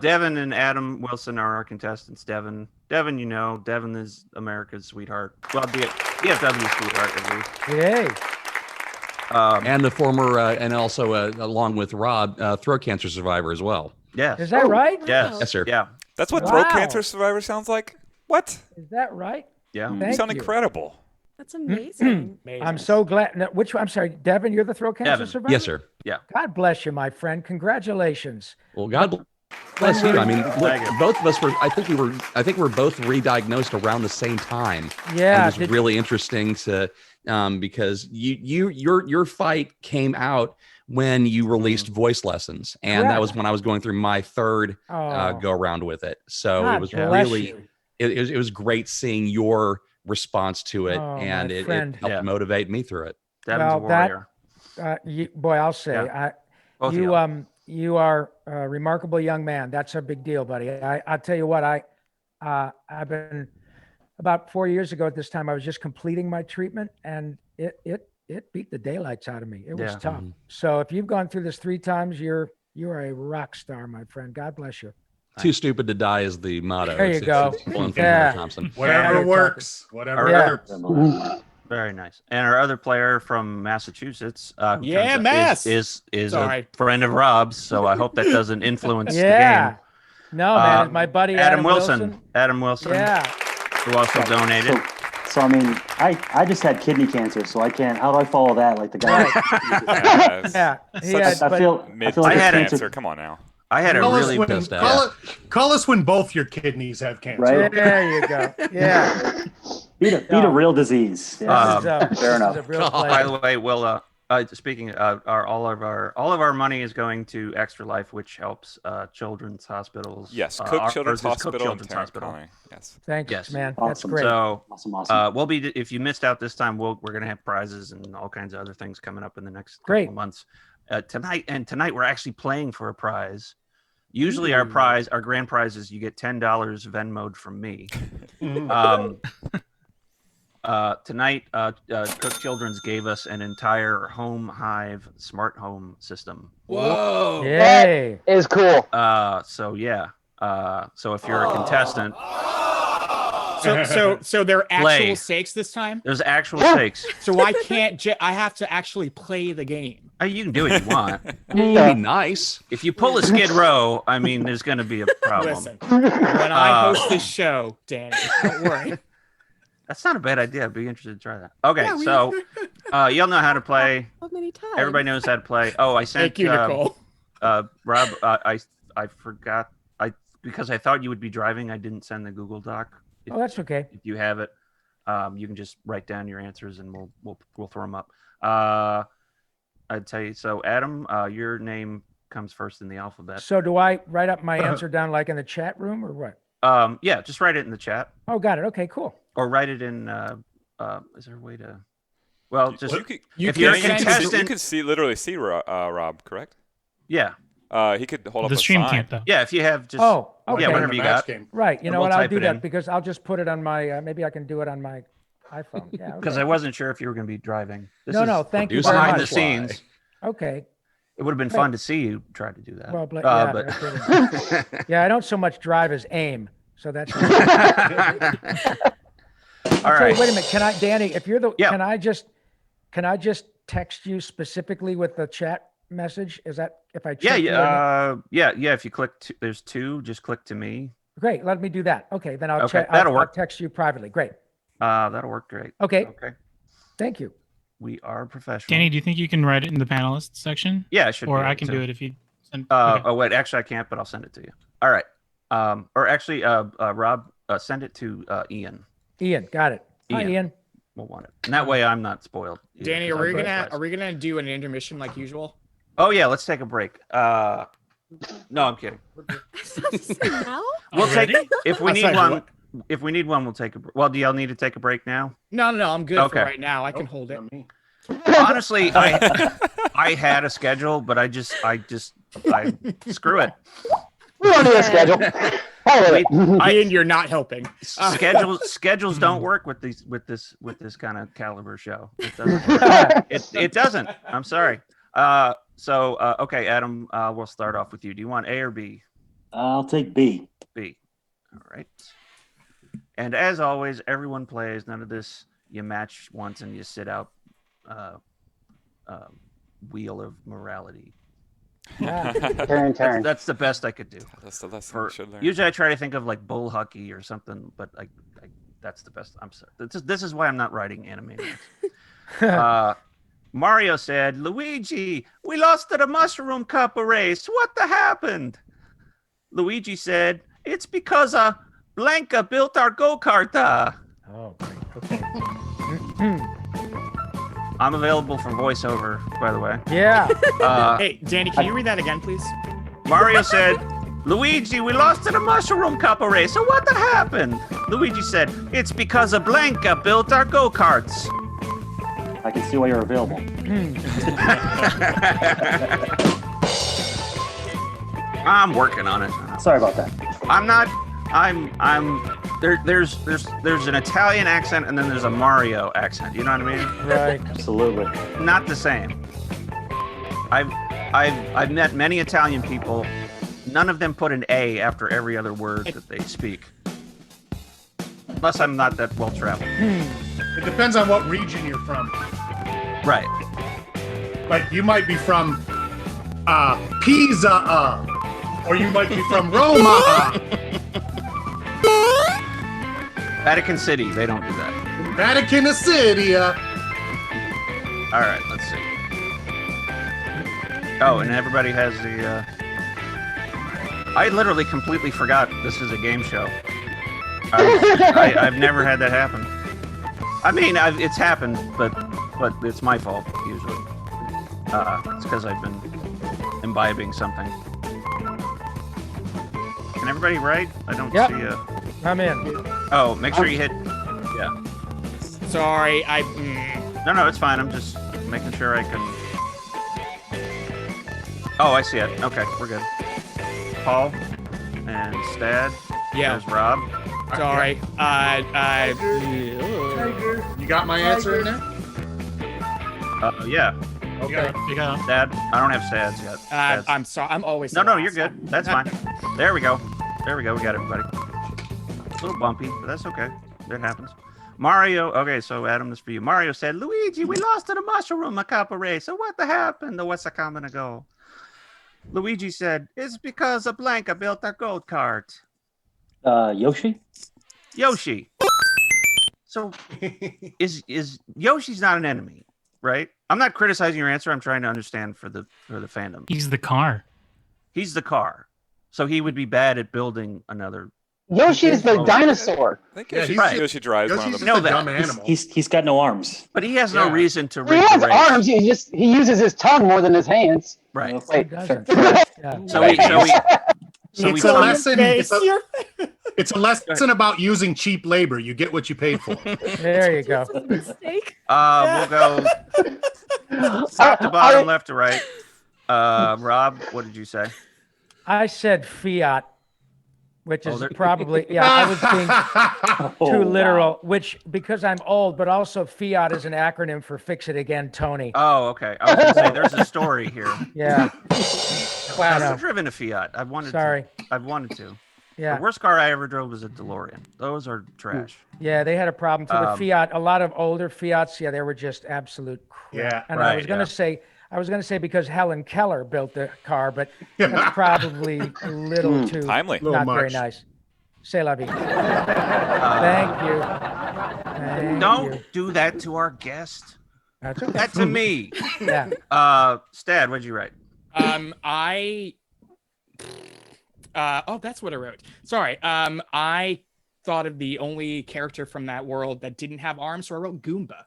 Devin and Adam Wilson are our contestants. Devin, Devin is America's sweetheart. Well, DFW's sweetheart, at least. Yay. And the former, and also along with Rob, throat cancer survivor as well. Yes. Is that right? Yes. Yes, sir. Yeah. That's what throat cancer survivor sounds like. What? Is that right? Yeah. You sound incredible. That's amazing. I'm so glad. No, I'm sorry, Devin, you're the throat cancer Devin. survivor? Yes, sir. Yeah. God bless you, my friend. Congratulations. Well, God bless you. I mean, look, both of us were. I think we were both re-diagnosed around the same time. Yeah. It was really interesting to, because your fight came out when you released voice lessons, and that was when I was going through my third go around with it. So God it was bless really, you. it was great seeing your response to it, and it helped motivate me through it. Devin's a warrior. Boy, I'll say, you are a remarkable young man. That's a big deal, buddy. I'll tell you what, I've been about 4 years ago at this time, I was just completing my treatment, and it beat the daylights out of me. It was tough. So if you've gone through this 3 times, you're a rock star, my friend. God bless you. Too stupid to die is the motto. There you go. It's one from Hunter Thompson. Whatever works. Whatever works. Very nice. And our other player from Massachusetts, Mass is a friend of Rob's. So I hope that doesn't influence the game. No, man, it's my buddy Adam Wilson. Adam Wilson. Yeah. Who also donated. So I mean, I just had kidney cancer, so I can't. How do I follow that? Like the guy. I feel like I had cancer. Come on now. I had a really call us when both your kidneys have cancer. Right? There you go. Yeah. Beat a real disease. Yeah. Fair enough. By the way, well, speaking, all of our money is going to Extra Life, which helps children's hospitals. Yes, Cook Children's Hospital and Tarrant Colony. Yes. Thanks, man. Awesome. That's great. So, awesome. We'll be, if you missed out this time, we're going to have prizes and all kinds of other things coming up in the next couple of months. Tonight we're actually playing for a prize. Usually our grand prize is you get $10 Venmo'd from me. Tonight, Cook Children's gave us an entire Home Hive smart home system. Whoa! Yay! That is cool. So if you're a contestant, so there are actual stakes this time. There's actual stakes. So I can't. I have to actually play the game. You can do what you want. It'd be nice. If you pull a Skid Row, I mean, there's going to be a problem. Listen, when I host this show, Danny, don't worry. That's not a bad idea. I'd be interested to try that. Okay, Yeah, so y'all know how to play. So many times. Everybody knows how to play. Oh, I sent Thank you, Nicole. Rob. I forgot. Because I thought you would be driving. I didn't send the Google Doc. Oh, that's okay. If you have it, you can just write down your answers and we'll throw them up. I'd tell you. So, Adam, your name comes first in the alphabet. So do I write up my answer down like in the chat room or what? Yeah, just write it in the chat. Oh, got it. Okay, cool. Or write it in. Is there a way to? Well, just if you're a contestant, you could literally see Rob, correct? Yeah. He could hold up The a stream sign. can't though. Yeah, if you have just. Oh, okay. Yeah, whatever you got. Right. You And know we'll what? I'll type do it in. that because I'll just put it on my. Maybe I can do it on my iPhone. Yeah. Because Okay. I wasn't sure if you were going to be driving. This No, is no. Thank you very behind the much. scenes. Okay. It would have been Great. fun to see you try to do that. Well, yeah, but yeah, I don't so much drive as aim. So that's. all Tell right. you, wait a minute. Can I, Danny? If you're the, Yeah. can I just text you specifically with the chat message? Is that if I Yeah, check you or not? yeah. If you click, there's two. Just click to me. Great. Let me do that. Okay, then I'll Okay, check. that'll I'll work. text you privately. Great. That'll work great. Okay. Okay. Thank you. We are professional. Danny, do you think you can write it in the panelists section? Yeah, I should. Or be I able can to. do it if you send. Oh wait, actually I can't, but I'll send it to you. All right. Or actually, Rob, send it to Ian. Ian, got it. Hi, Ian. We'll want it, and that way I'm not spoiled. either, Danny, 'cause are we I wrote gonna twice. do an intermission like usual? Oh yeah, let's take a break. No, I'm kidding. Now? We'll take Already? if we I need was like, one. what? If we need one, we'll take a. Well, do y'all need to take a break now? No, I'm good Okay. for right now. I can hold it. Honestly, I had a schedule, but I screw it. We don't need a schedule. Hell with it. Ian, you're not helping. Schedules don't work with this kind of caliber show. It doesn't. Work. it doesn't. I'm sorry. Okay, Adam, we'll start off with you. Do you want A or B? I'll take B. B. All right. And as always, everyone plays. None of this. You match once and you sit out. Wheel of morality. Turn. That's the best I could do. That's the lesson we should learn. Usually I try to think of like bull hockey or something, but that's the best. I'm sorry. This is why I'm not writing Animaniacs. Mario said, Luigi, we lost to the Mushroom Cup race. What the happened? Luigi said, it's because Blanca built our go-kart. Oh, great. Okay. I'm available for voiceover, by the way. Yeah. Hey, Danny, can you read that again, please? Mario said, Luigi, we lost to the Mushroom Cup race. So what the happened? Luigi said, it's because Blanca built our go-karts. I can see why you're available. I'm working on it. Sorry about that. I'm not. There's an Italian accent and then there's a Mario accent. You know what I mean? Right. Absolutely. Not the same. I've met many Italian people. None of them put an A after every other word that they speak. Unless I'm not that well traveled. It depends on what region you're from. Right. Like you might be from Pisa, or you might be from Roma. Vatican City, they don't do that. Vatican City. All right, let's see. Oh, and everybody has the. I literally completely forgot this is a game show. I've never had that happen. I mean, it's happened, but it's my fault usually. It's because I've been imbibing something. Can everybody write? I don't Yep. see a. I'm in. Oh, make sure you hit. Yeah. Sorry, No, it's fine. I'm just making sure I can. Oh, I see it. Okay, we're good. Paul and Stad. Yeah. There's Rob. Sorry. You got my answer in there? Yeah. Okay. You go. Dad, I don't have Stads yet. Stads. I'm sorry. I'm always. No, the you're last. good. That's fine. There we go. There we go. We got everybody. A little bumpy, but that's okay. That happens. Mario. Okay, so Adam, this is for you. Mario said, Luigi, we lost to the Mushroom Cup race. So what the happened? What's the coming to go? Luigi said, it's because Blanca built our gold cart. Yoshi? Yoshi So is Yoshi's not an enemy, right? I'm not criticizing your answer. I'm trying to understand for the fandom. He's the car. He's the car, so he would be bad at building another. Yoshi is the dinosaur. I think Yeah, Yoshi drives one of Yoshi's them. just a that. dumb animal. He's got no arms. But he has no Yeah. reason to. He rig has the race. arms. He uses his tongue more than his hands. Right. Wait, doesn't. Fair. Yeah. So he. It's a lesson. Face, It's a lesson about using cheap labor. You get what you paid for. There you go. Mistake. We'll go top to bottom, left to right. Rob, what did you say? I said Fiat, which is there- probably I was being too Oh, literal. Which because I'm old, but also Fiat is an acronym for Fix It Again, Tony. Oh, okay. I was going to say there's a story here. Yeah. I've driven a Fiat. I've wanted Sorry. to. I've wanted to. Yeah. The worst car I ever drove was a DeLorean. Those are trash. Yeah, they had a problem too with Fiat. A lot of older Fiats, yeah, they were just absolute crap. Yeah, and I was right, gonna say because Helen Keller built the car, but that's probably a little too Timely. not very much. nice. C'est la vie. Thank you. Thank Don't you. do that to our guest. That's okay. That's to me. Yeah. Stad, what'd you write? That's what I wrote. Sorry. I thought of the only character from that world that didn't have arms, so I wrote Goomba.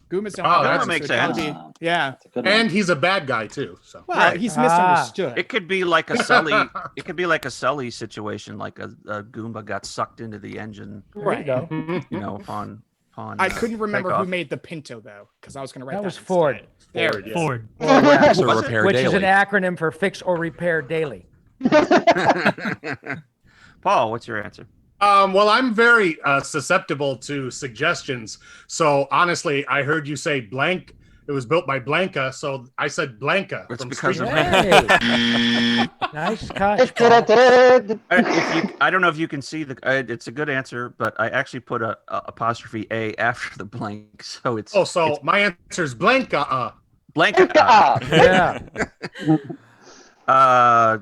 Goomba's don't have that arms, makes so it'd sense. gotta be- yeah. That's a good one. And he's a bad guy too. So Well, Right. he's misunderstood. It could be like a Sully. It could be like a Sully situation, like a Goomba got sucked into the engine. There you go. You know, upon. I couldn't remember takeoff. who made the Pinto though, because I was going to write That that. was instead. Ford. There Ford, it is. Ford. Fix or Was it? repair Which is daily. an acronym for Fix or Repair Daily. Paul, what's your answer? Well, I'm very susceptible to suggestions. So honestly, I heard you say blank. It was built by Blanca, so I said Blanca. It's from because Street of Fighter. Hey. Nice catch. Paul. I don't know if you can see the. It's a good answer, but I actually put a apostrophe A after the blank, so it's. Oh, so it's my answer is Blanca. blank. Yeah.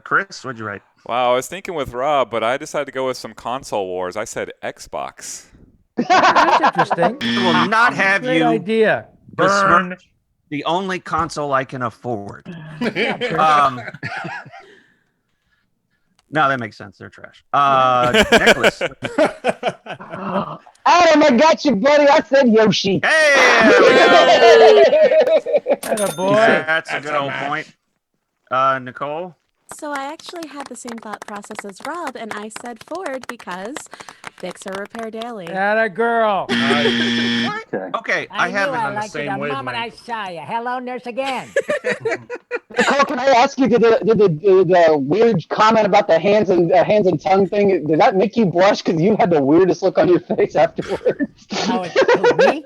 Chris, what'd you write? Wow, I was thinking with Rob, but I decided to go with some console wars. I said Xbox. That's interesting. I will not have Great you idea. besmirch the only console I can afford. No, that makes sense. They're trash. Nicholas. Adam, I got you, buddy. I said Yoshi. Hey, there we go. Atta boy. That's a good old point. Nicole. So I actually had the same thought process as Rob, and I said Ford because Fix or Repair Daily. Atta girl. Okay. Okay, I have I liked it the moment I saw you. Hello, nurse again. Nicole, can I ask you, did the weird comment about the hands and tongue thing, did that make you blush because you had the weirdest look on your face afterwards? Me?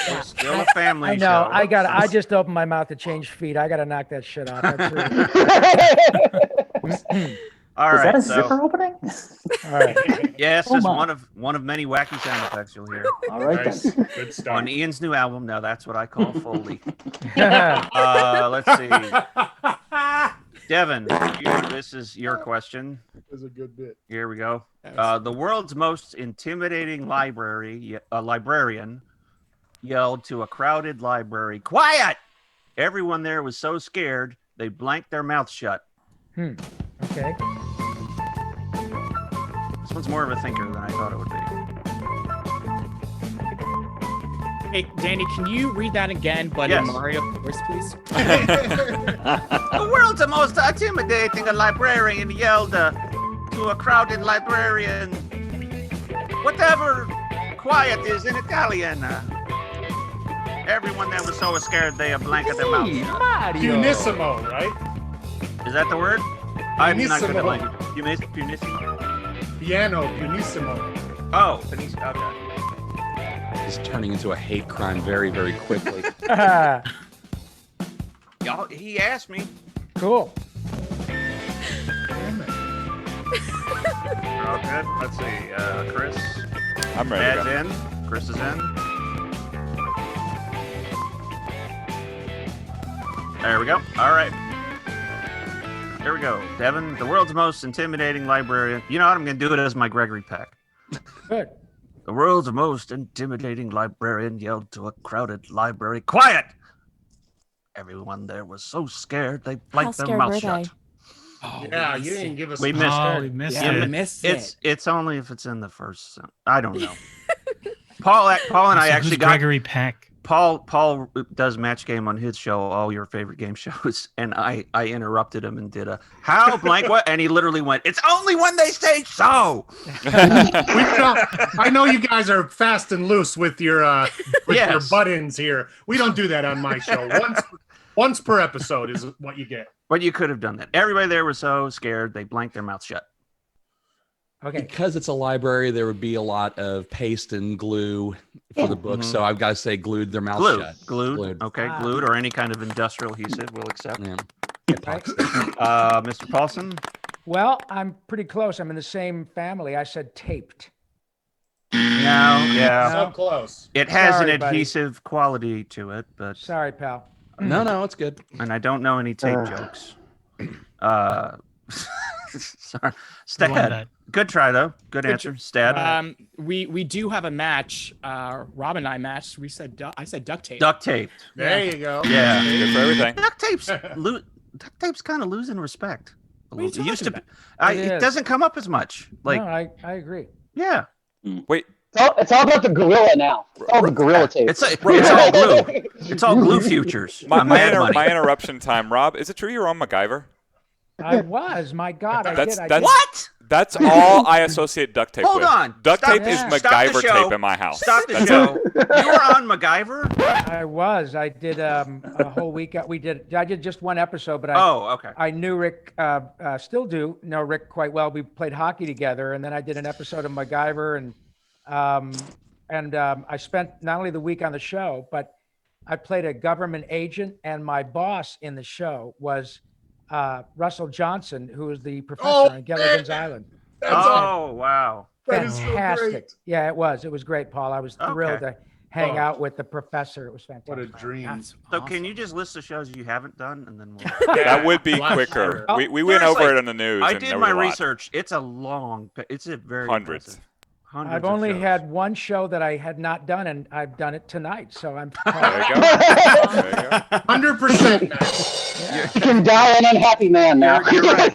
We're still a family I know. show. I just opened my mouth to change feet. I gotta knock that shit off. That's rude. All Was right. that a So, zipper opening? All right. yes, Oh just my. one of many wacky sound effects you'll hear All right Nice. then. Good stuff. on Ian's new album. Now that's what I call Foley. Yeah. Let's see. Devin, this is your question. That's a good bit. Here we go. The world's most intimidating librarian yelled to a crowded library, "Quiet!" Everyone there was so scared they blanked their mouths shut. Okay. This one's more of a thinker than I thought it would be. Hey, Danny, can you read that again, but Yes. in Mario voice, please? The world's most intimidating librarian yelled to a crowded librarian, whatever quiet is in Italian. Everyone there was so scared they blanked their mouths shut. Punissimo, right? Is that the word? I'm not good at Punissimo. language. Punissimo? Piano, punissimo. Oh, okay. It's turning into a hate crime very, very quickly. Y'all, he asked me. Cool. We're all good. Let's see. Chris. I'm ready to Dad's go. in. Chris is in. There we go. All right. Here we go. Devin, the world's most intimidating librarian. You know what? I'm going to do it as my Gregory Peck. Good. The world's most intimidating librarian yelled to a crowded library, "Quiet!" Everyone there was so scared they blanked their scared mouth were shut. they? Oh, Yeah, we you missed didn't it. give us. We missed Oh, it. we missed Yeah, it. we missed it. It's only if it's in the first. I don't know. Paul and I So actually who's got Gregory Peck. Paul does Match Game on his show, all your favorite game shows, and I interrupted him and did a how blank what, and he literally went, "It's only when they say so." I know you guys are fast and loose with your Yes. buttons here. We don't do that on my show. Once per episode is what you get. But you could have done that. Everybody there was so scared they blanked their mouth shut. Okay. Because it's a library, there would be a lot of paste and glue for the book. So I've got to say, glued their mouth shut. Glued. Okay, Ah. glued or any kind of industrial adhesive we'll accept. Yeah. Right. Mr. Paulson. Well, I'm pretty close. I'm in the same family. I said taped. No, yeah. So close. It has Sorry, an buddy. adhesive quality to it, but Sorry, pal. No, it's good. and I don't know any tape jokes. Sorry. Love Stad. that. Good try though. Good answer. Stad. We do have a match. Rob and I matched. I said duct tape. Duct tape. There you go. Yeah. Good for everything. Duct tape's kind of losing respect. What are you It used to be. talking It It is. doesn't come up as much. Like, No, I agree. yeah. Wait, It's all about the gorilla now. It's all the gorilla tape. It's all glue. It's all glue futures. my, Mad money. my interruption time, Rob. Is it true you're on MacGyver? I was. My God, I That's- did. I that's- did. What? That's all I associate duct tape Hold with. on. Duct Stop tape the- is stop the MacGyver show. tape in my house. Stop the That's show. it. You were on MacGyver? I was. I did a whole week. I did just one episode, but Oh, okay. I knew Rick, still do know Rick quite well. We played hockey together, and then I did an episode of MacGyver, and I spent not only the week on the show, but I played a government agent, and my boss in the show was Russell Johnson, who was the professor on Gilligan's Island. Oh, wow. That is so Fantastic. great. Yeah, it was. It was great, Paul. I was thrilled Okay. to hang Oh. out with the professor. It was fantastic. What a dream. That's So awesome. can you just list the shows you haven't done, and then we'll... That would be Last quicker. year. We went over Seriously, it on the news. I and did there my was a lot. research. It's a very Hundreds. impressive. Hundreds I've of only shows. had one show that I had not done, and I've done it tonight. So I'm. There you go. There you go. 100% now. You can dial an unhappy man now. You're right.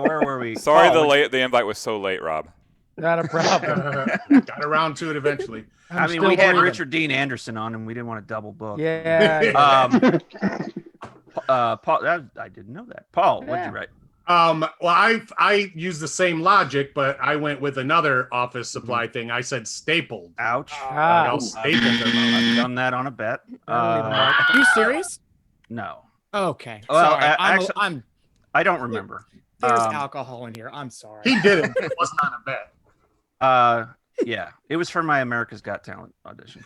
Where were we? Sorry, Paul, the invite was so late, Rob. Not a problem. Got around to it eventually. I'm I mean, still we had breathing. Richard Dean Anderson on, and we didn't want to double book. Yeah. Paul, I didn't know that. Paul, what'd you write? Well, I used the same logic, but I went with another office supply thing. I said stapled. Ouch. Ah. I'll staple their mouth. I've done that on a bet. Are you serious? No, Okay. Well, Sorry. actually- I don't remember. There's Um, alcohol in here. I'm sorry. He did it. It wasn't on a bet. Yeah, it was for my America's Got Talent audition.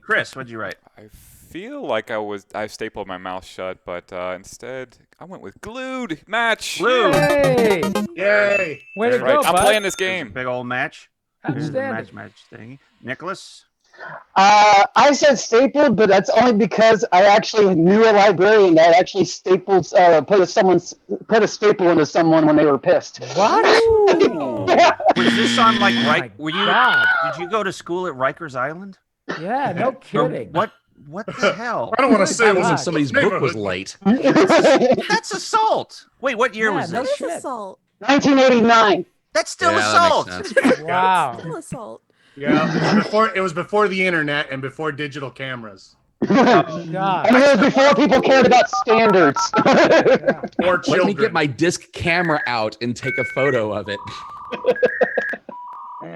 Chris, what'd you write? I feel like I stapled my mouth shut, but instead I went with glued match. Glue. Hey, Yay. way to That's right. go, I'm bud. playing this There's a game. big old match. Here's the Outstanding. match thingy. Nicholas. I said stapled, but that's only because I actually knew a librarian that actually stapled, put a staple into someone when they were pissed. What? Yeah. Was this on like Oh my Were you? God. Did you go to school at Rikers Island? Yeah, no Or kidding. What the hell? I don't want to say it was God. a Somebody's book was late. That's assault. Wait, what year Yeah, was no this? It is shit. assault. 1989. That's still Yeah, assault. that makes sense. Wow. Still assault. Yeah, it was before the internet and before digital cameras. God. And it was before people cared about standards. Or Let children. me get my disc camera out and take a photo of it.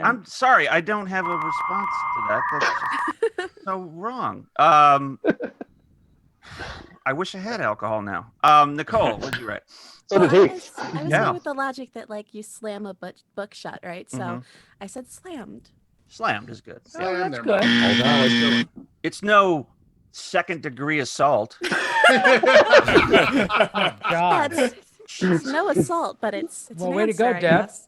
I'm sorry, I don't have a response to that. That's just so wrong. I wish I had alcohol now. Nicole, what'd you write? So did Well, he. I was Yeah. going with the logic that like you slam a book shut, right? So Mhm. I said slammed. Slammed is good. Oh, that's their good. It's no second degree assault. God. It's no assault, but it's Well, an way to go, answer, I Deb. guess.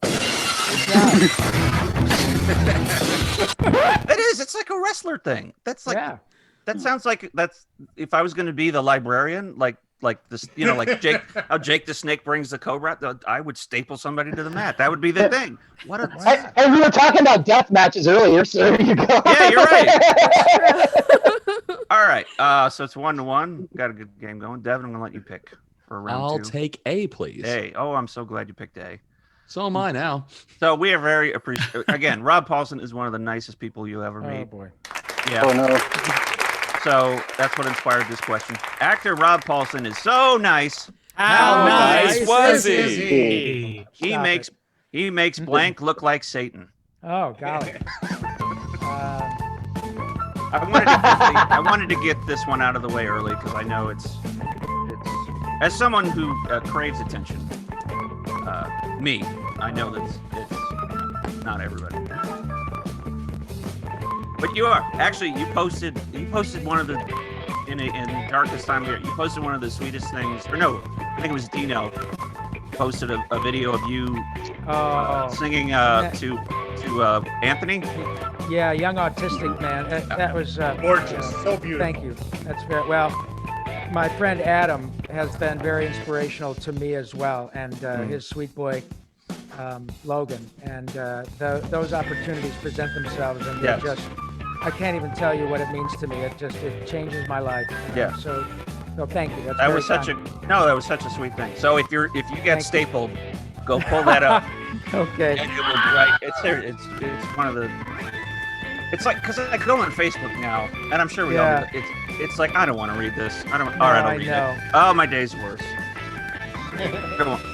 It is. It's like a wrestler thing. That's like Yeah. that sounds like that's if I was going to be the librarian, like like this, like Jake, how Jake the Snake brings the cobra. I would staple somebody to the mat. That would be the thing. What a Hey, we were talking about death matches earlier, so there you go. Yeah, you're right. All right. So it's 1-1. Got a good game going. Devin, I'm gonna let you pick for round I'll 2. take A, please. A. Oh, I'm so glad you picked A. So am I now. So we are very appreciative. Again, Rob Paulson is one of the nicest people you'll ever meet. Oh boy. Yeah. Oh no. So that's what inspired this question. Actor Rob Paulson is so nice. How nice was he? He makes blank look like Satan. Oh golly. I wanted to get this one out of the way early because I know it's as someone who craves attention. Me, I know that it's not everybody. But you are actually you posted one of the in the darkest time of year. You posted one of the sweetest things, or no, I think it was Dino posted a video of you singing to Anthony. Yeah, young autistic man. That was Gorgeous, so beautiful. Thank you. That's very well. My friend Adam has been very inspirational to me as well, and his sweet boy Logan. And those opportunities present themselves, and they're just. I can't even tell you what it means to me. It changes my life. Yeah. So thank you. That's That very was such kind. that was such a sweet thing. So if you get stapled, go pull that up. Okay. And it will be right. It's one of the. It's like because I go on Facebook now, and I'm sure we all. Do, it's like I don't want to read this. I don't. All right, I'll read it. Oh, my day's worse. I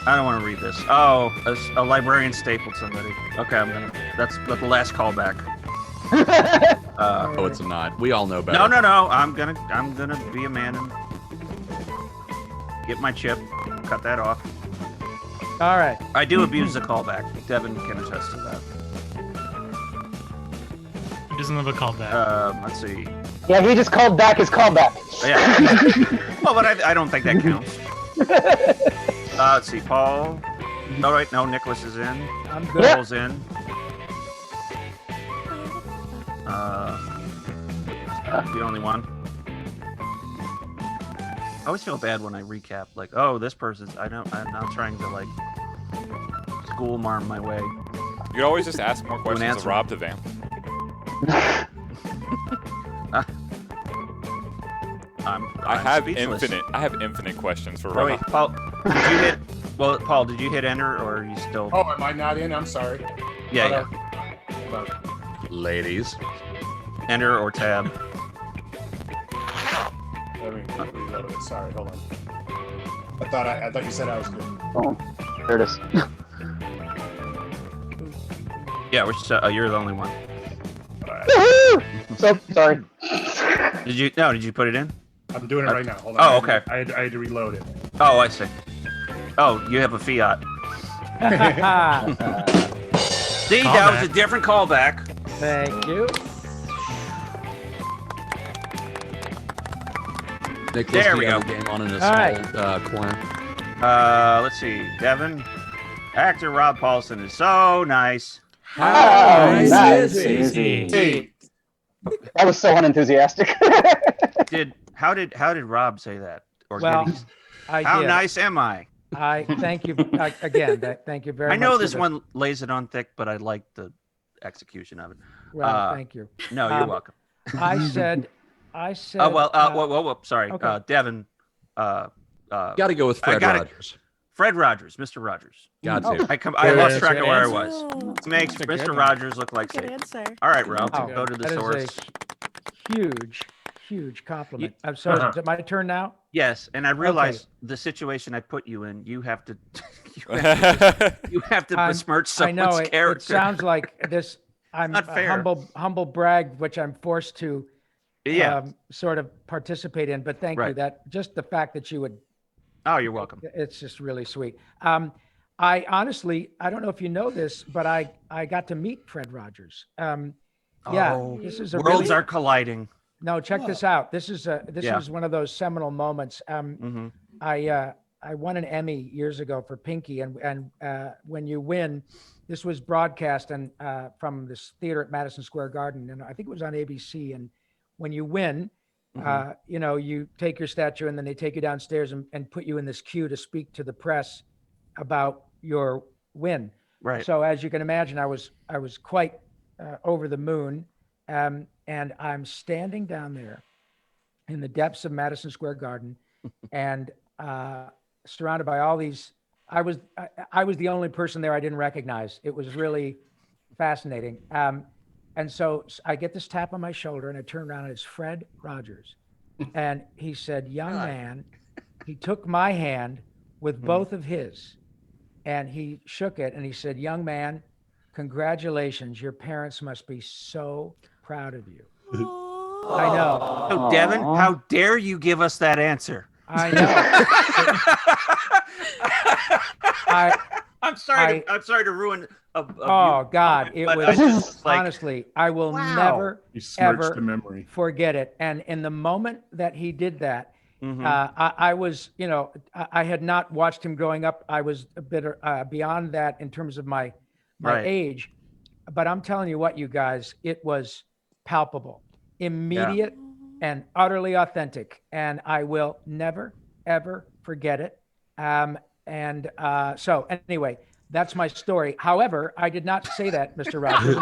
don't want to read this. Oh, a librarian stapled somebody. Okay, That's the last callback. Oh, it's not. We all know better. No. I'm gonna be a man and get my chip. Cut that off. All right. I do abuse the callback. Devin can attest to that. He doesn't have a callback. Let's see. Yeah, he just called back his callback. Yeah. Well, but I don't think that counts. Let's see. Paul. All right. No, Nicholas is in. I'm good. Paul's in. The only one. I always feel bad when I recap, like, oh, this person's. I'm not trying to like school marm my way. You could always just ask more questions of Rob to Vamp. I have infinite questions for Rob. Wait, Paul, did you hit? Well, Paul, did you hit enter or are you still? Oh, am I not in? I'm sorry. Yeah. Ladies. Enter or tab. Let me reload it. Sorry, hold on. I thought you said I was good. Oh, there it is. Yeah, you're the only one. So sorry. Did you put it in? I'm doing it right now. Hold on. Oh, okay. I had to reload it. Oh, I see. Oh, you have a Fiat. See, that was a different callback. Thank you. Nicholas, There we go. Game on in a All small corner. Let's see. Devin, actor Rob Paulson is so nice. Nice. Hey, That was so unenthusiastic. How did Rob say that? Or Well, did he, I how did. nice am I? I thank you again. Thank you very much. I know for this the- one lays it on thick, but I like the execution of it. Well, thank you. No, you're welcome. I said. Oh well. Whoa, sorry. Okay. Devin. Got to go with Fred Rogers. Fred Rogers, Mr. Rogers. Got to. I lost Good track of where I answer. was. Makes That's a good Mr. one. Rogers look like Good Satan. answer. All right, Rob. Wow. Go to the That is source. a huge compliment. I'm sorry. Is it my turn now? Yes, and I realized the situation I put you in. You have to. you have to besmirch I know someone's it character. sounds like this. I'm not a fair. humble brag, which I'm forced to Yeah. sort of participate in. But thank you. Right. That just the fact that you would. Oh, you're welcome. It's just really sweet. I honestly, I don't know if you know this, but I got to meet Fred Rogers. Yeah, this is a Worlds really, are colliding. No, check this out. This is Yeah. was one of those seminal moments. I won an Emmy years ago for Pinky, and when you win, this was broadcast and from this theater at Madison Square Garden, and I think it was on ABC. And when you win, You know, you take your statue and then they take you downstairs and put you in this queue to speak to the press about your win. Right. So as you can imagine, I was quite over the moon. And I'm standing down there in the depths of Madison Square Garden and surrounded by all these. I was the only person there I didn't recognize. It was really fascinating. And so I get this tap on my shoulder and I turn around and it's Fred Rogers. And he said, young man, he took my hand with both of his and he shook it and he said, young man, congratulations. Your parents must be so proud of you. I know. Oh, Devin, how dare you give us that answer? I know. I'm sorry. I'm sorry to ruin. Oh God! It was like, honestly, I will never ever the memory. forget it. And in the moment that he did that, I was, you know, I had not watched him growing up. I was a bit beyond that in terms of my age. But I'm telling you what, you guys, it was palpable, immediate, and utterly authentic. And I will never ever forget it. So anyway, that's my story. However, I did not say that, Mr. Rogers.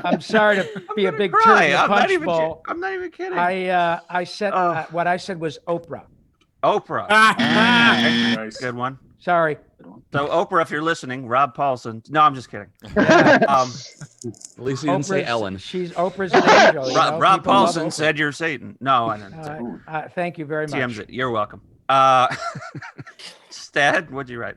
I'm sorry to be a big turd in the punch bowl. I'm not even kidding. I said what I said was Oprah. Oprah. Nice. Good one. Sorry. So Oprah, if you're listening, Rob Paulson. No, I'm just kidding. At least he didn't say Ellen. Oprah's an angel. You know? Rob People love Paulson Oprah. said you're Satan. No, I didn't. Thank you very much. TMZ. You're welcome. Stad, what'd you write?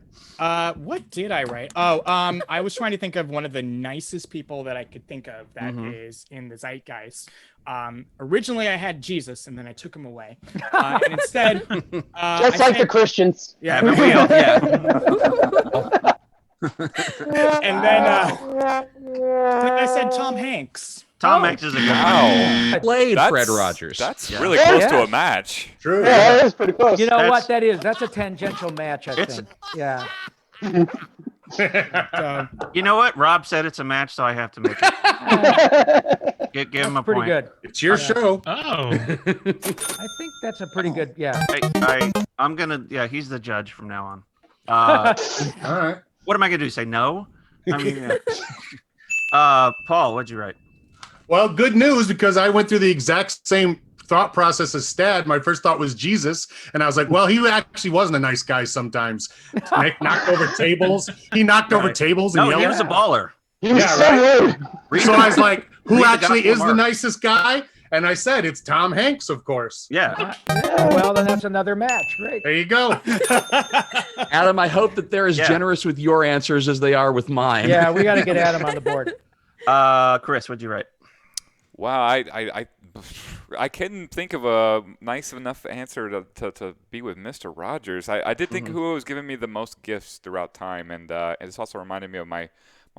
What did I write? Oh, I was trying to think of one of the nicest people that I could think of that is in the zeitgeist. Originally I had Jesus and then I took him away. And instead, just like the Christians. Yeah. But we all, And then I said Tom Hanks. Tom Hanks is a good one. Played Fred Rogers. That's really close to a match. True. Yeah, that is pretty close. You know what that is? That's a tangential match, I think. Yeah. You know what? Rob said it's a match, so I have to make it. Give him a Pretty point. good. It's your show. Oh. I think that's a pretty good. Yeah. I'm gonna. Yeah, he's the judge from now on. All right. What am I gonna do? Say no? I mean, Paul, what'd you write? Well, good news because I went through the exact same thought process as Stad. My first thought was Jesus, and I was like, well, he actually wasn't a nice guy sometimes. Knocked over tables. He knocked over tables. And No, he was a baller. He was so right. rude. So I was like, who Read the actually Gospel is of the Mark. nicest guy? And I said, it's Tom Hanks, of course. Yeah. Well, then that's another match. Great. There you go. Adam, I hope that they're as Yeah. generous with your answers as they are with mine. Yeah, we got to get Adam on the board. Chris, what'd you write? Wow, I couldn't think of a nice enough answer to be with Mr. Rogers. I did think who was giving me the most gifts throughout time, and this also reminded me of my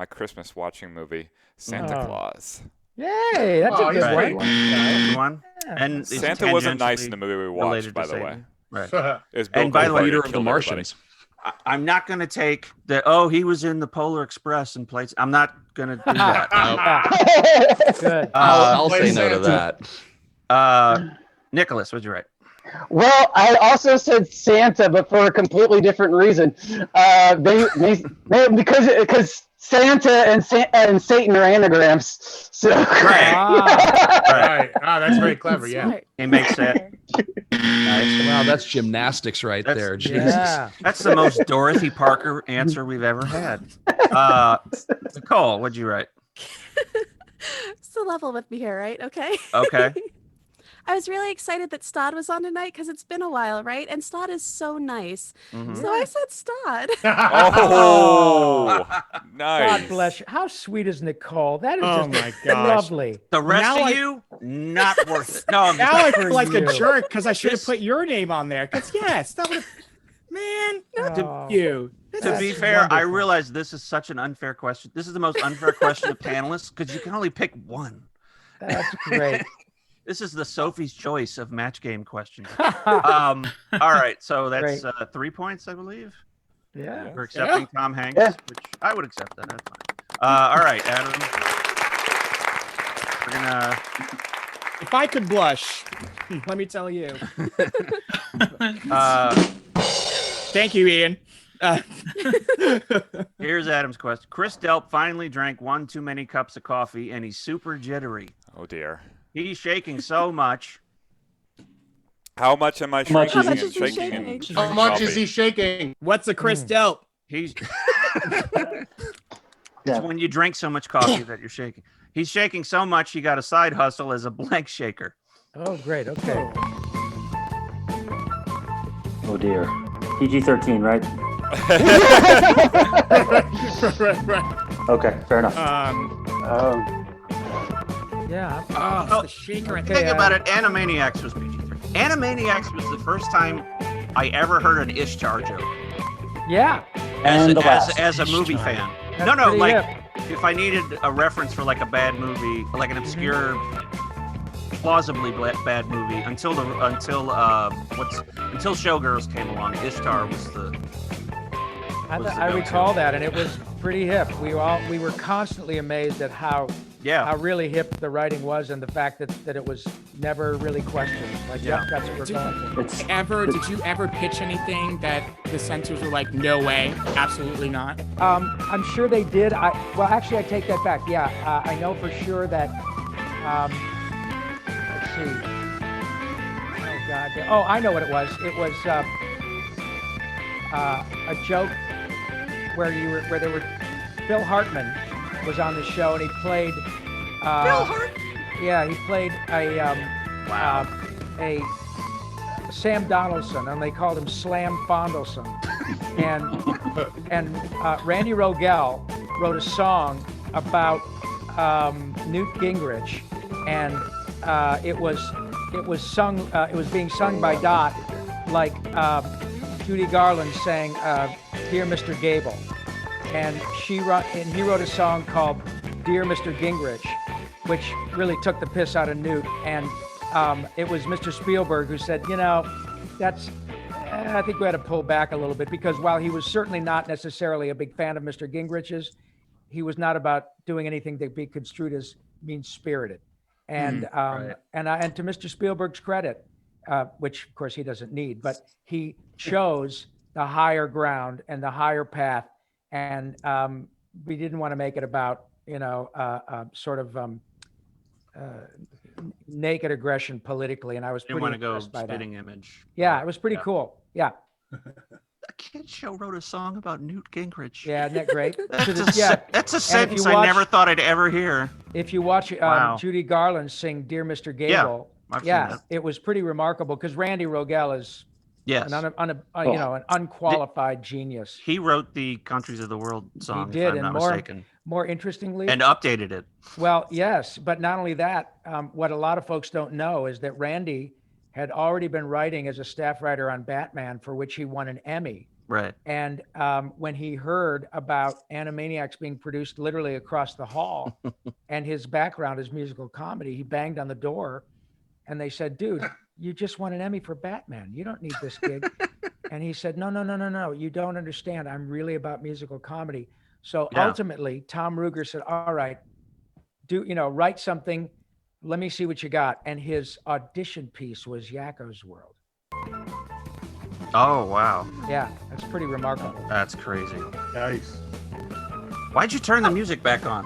Christmas watching movie, Santa Claus. Yay, that's a he's good great. one. Good one. And it's Santa wasn't nice in the movie we watched, related by to the way. Satan. Right. It was And Bill by the way, Clinton Leader that of the killed everybody. Martians. I'm not going to take that. Oh, he was in the Polar Express and plates. I'm not going to do that. Good. I'll play say no to Santa. that. Nicholas, what'd you write? Well, I also said Santa, but for a completely different reason. Because Santa and Satan are anagrams. So Right. That's very clever. Yeah. Smart. He makes that. Nice. Wow, that's gymnastics right That's- there. Jesus. Yeah. That's the most Dorothy Parker answer we've ever had. Nicole, what'd you write? Still level with me here, right? Okay. Okay. I was really excited that Stod was on tonight because it's been a while, right? And Stod is so nice. Mhm. So I said Stod. Oh, nice. God bless you. How sweet is Nicole? That is Oh just my gosh. lovely. The rest Now of I- you, not worth it. No, I'm just Now I for feel like a you. jerk because I should have This- put your name on there. Because yes, that would have. Man, not Oh. you. to be That's fair, I wonderful. realize this is such an unfair question. This is the most unfair question to panelists because you can only pick one. That's great. This is the Sophie's Choice of match game questions. All right, so that's Great. 3 points, I believe, Yeah. for accepting Tom Hanks, Yeah. which I would accept that. That's fine. All right, Adam. We're gonna If I could blush, let me tell you. Thank you, Ian. Here's Adam's question. Chris Delp finally drank one too many cups of coffee, and he's super jittery. Oh dear. He's shaking so much. How much am I much shaking is and he shaking? shaking? and How much coffee? is he shaking? What's a Chris Delp? He's Yeah. It's when you drink so much coffee that you're shaking. He's shaking so much he got a side hustle as a blank shaker. Oh, great. Okay. Oh dear. PG-13, right? Right. Okay, fair enough. Yeah. Oh, the shaker. Okay, Think about it. Animaniacs was PG-13. Animaniacs was the first time I ever heard an Ishtar joke Yeah. And the last. as a movie fan. That's No, pretty like hip. if I needed a reference for like a bad movie, like an obscure, plausibly bad movie, until Showgirls came along, Ishtar was the. I was the I go-to. recall that, and it was pretty hip. We were constantly amazed at how really hip the writing was, and the fact that it was never really questioned. Like, Yeah. yep, that's what we're going for. Did you ever pitch anything that the censors were like, no way, absolutely not? I'm sure they did. Well, actually, I take that back. Yeah, I know for sure that. Let's see. Oh God. Oh, I know what it was. It was a joke where Phil Hartman was on the show, and he played. Phil Hartman. Yeah, he played a Sam Donaldson, and they called him Slam Fondleson. and Randy Rogel wrote a song about Newt Gingrich, and it was being sung by Dot, like Judy Garland sang "Dear Mr. Gable," and he wrote a song called "Dear Mr. Gingrich," which really took the piss out of Newt, and it was Mr. Spielberg who said, I think we had to pull back a little bit, because while he was certainly not necessarily a big fan of Mr. Gingrich's, he was not about doing anything to be construed as mean-spirited. And and to Mr. Spielberg's credit, which of course he doesn't need, but he chose the higher ground and the higher path, and we didn't want to make it about sort of naked aggression politically, and I was Didn't pretty want to go impressed by that. spitting image. Yeah, it was pretty cool. Yeah. A kid show wrote a song about Newt Gingrich. Yeah, isn't that great? That's a sentence I never thought I'd ever hear. If you watch Wow. Judy Garland sing "Dear Mr. Gable," I've seen that. it was pretty remarkable, because Randy Rogel is Yes. an unqualified genius. He wrote the Countries of the World song, He did, if I'm and not mistaken. more interestingly, And updated it. well, yes, but not only that, what a lot of folks don't know is that Randy had already been writing as a staff writer on Batman, for which he won an Emmy. Right. And when he heard about Animaniacs being produced literally across the hall, and his background is musical comedy, he banged on the door, and they said, "Dude, you just won an Emmy for Batman. You don't need this gig." And he said, No, you don't understand. I'm really about musical comedy. So ultimately, Tom Ruger said, "All right, write something. Let me see what you got." And his audition piece was Yakko's World. Oh, wow. Yeah, that's pretty remarkable. That's crazy. Nice. Why'd you turn the music back on?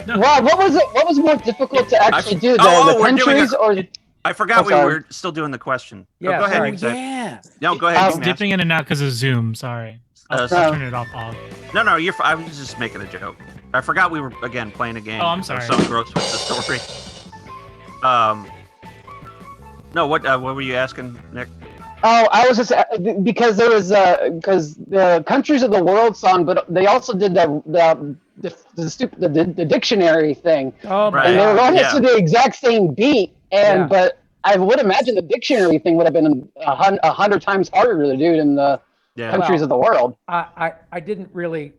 Rob, what was more difficult to actually do, the we're doing countries or? I forgot we sorry. were still doing the question. Yeah, go ahead. sorry. Nick. Yeah. No, go ahead. Oh. you can Dipping in and out because of Zoom. Sorry. I'll turn it off. No, you're. I was just making a joke. I forgot we were again playing a game. Oh, I'm sorry. So engrossed with the story. No, what were you asking, Nick? Oh, I was just because there was because the Countries of the World song, but they also did the dictionary thing, Oh my Right. and they were God. almost to the exact same beat. Yeah. But I would imagine the dictionary thing would have been 100 times harder to do than the Yeah. Countries of the World. I didn't really.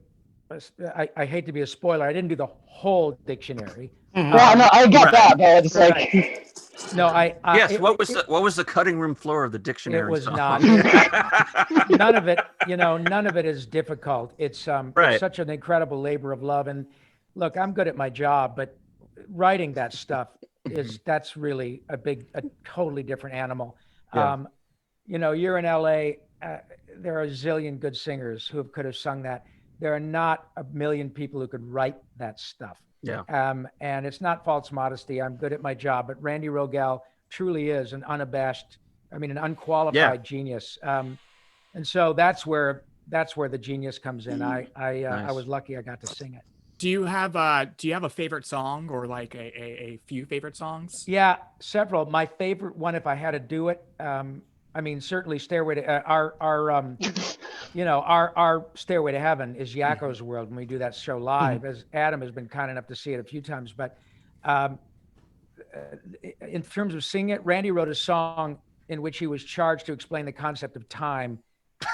I hate to be a spoiler. I didn't do the whole dictionary. Well, no, I get Right. that, but it's like Right. No, Yes. What was the cutting room floor of the dictionary? It was song? not. None of it. None of it is difficult. It's Right. such an incredible labor of love. And look, I'm good at my job, but writing that stuff that's really a totally different animal. Yeah. You're in LA. There are a zillion good singers who could have sung that. There are not a million people who could write that stuff. Yeah. And it's not false modesty. I'm good at my job, but Randy Rogel truly is an unqualified genius. And so that's where the genius comes in. I was lucky I got to sing it. Do you have a favorite song or like a few favorite songs? Yeah, several. My favorite one, if I had to do it, certainly Stairway to our Stairway to Heaven is Yakko's World when we do that show live, as Adam has been kind enough to see it a few times. But in terms of singing it, Randy wrote a song in which he was charged to explain the concept of time.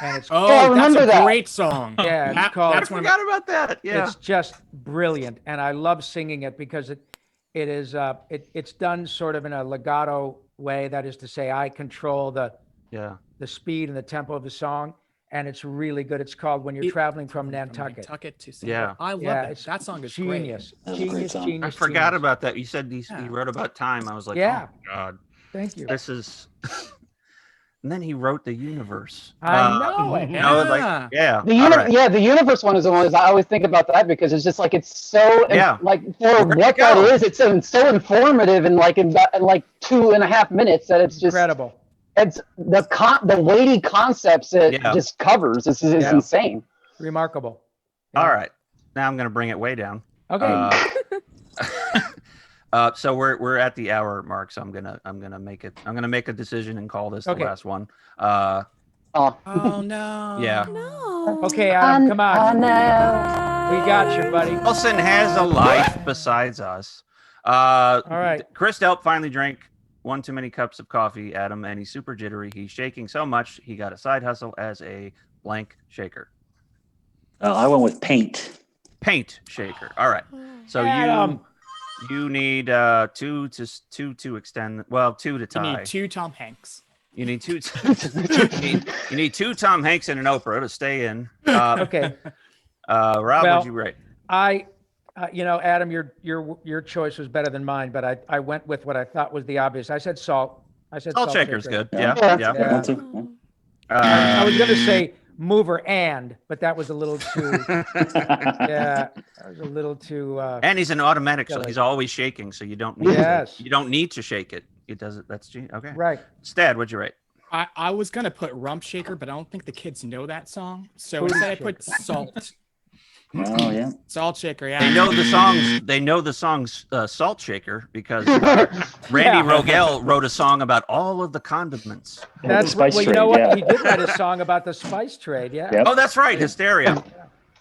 And it's that's a great song. Yeah, it's called. I forgot about that. Yeah, it's just brilliant, and I love singing it because it's done sort of in a legato way. That is to say, I control the speed and the tempo of the song, and it's really good. It's called When You're Traveling from Nantucket. Nantucket to yeah, I love it. That song is genius. Great. Genius. I forgot about that. You said he wrote about time. I was like, oh my God, thank you. This is. And then he wrote the universe. I know it. The universe one is the one I always think about that because it's just like it's so like for what that is, it's so informative and like in 2.5 minutes that it's just incredible. It's the weighty concepts it just covers. This is insane. Remarkable. Yeah. All right, now I'm going to bring it way down. Okay. So we're at the hour mark, so I'm gonna make a decision and call this the last one. Oh no. Yeah. No. Okay, Adam, come on. We got you, buddy. Wilson has a life besides us. All right. Chris Delp finally drank one too many cups of coffee, Adam, and he's super jittery. He's shaking so much he got a side hustle as a blank shaker. Oh, I went with paint. Paint shaker. All right. So Adam. You need two to extend. Well, two to tie. You need two Tom Hanks. You need two. you need two Tom Hanks and an Oprah to stay in. Okay. Rob, what'd you write? Adam, your choice was better than mine, but I went with what I thought was the obvious. I said salt. Salt shaker's shaker. good. Yeah. I was going to say mover but that was a little too. That was a little too. And he's an automatic, so he's always shaking. So you don't need. You don't need to shake it. It does it. That's okay. Right. Stad, what'd you write? I was gonna put Rump Shaker, but I don't think the kids know that song. So instead I put Salt. Oh yeah. Salt Shaker. Yeah. They know the songs. They know the songs Salt Shaker because Randy Rogel wrote a song about all of the condiments. That's well. You know what? He did write a song about the spice trade. Yeah. Yep. Oh, that's right. Hysteria.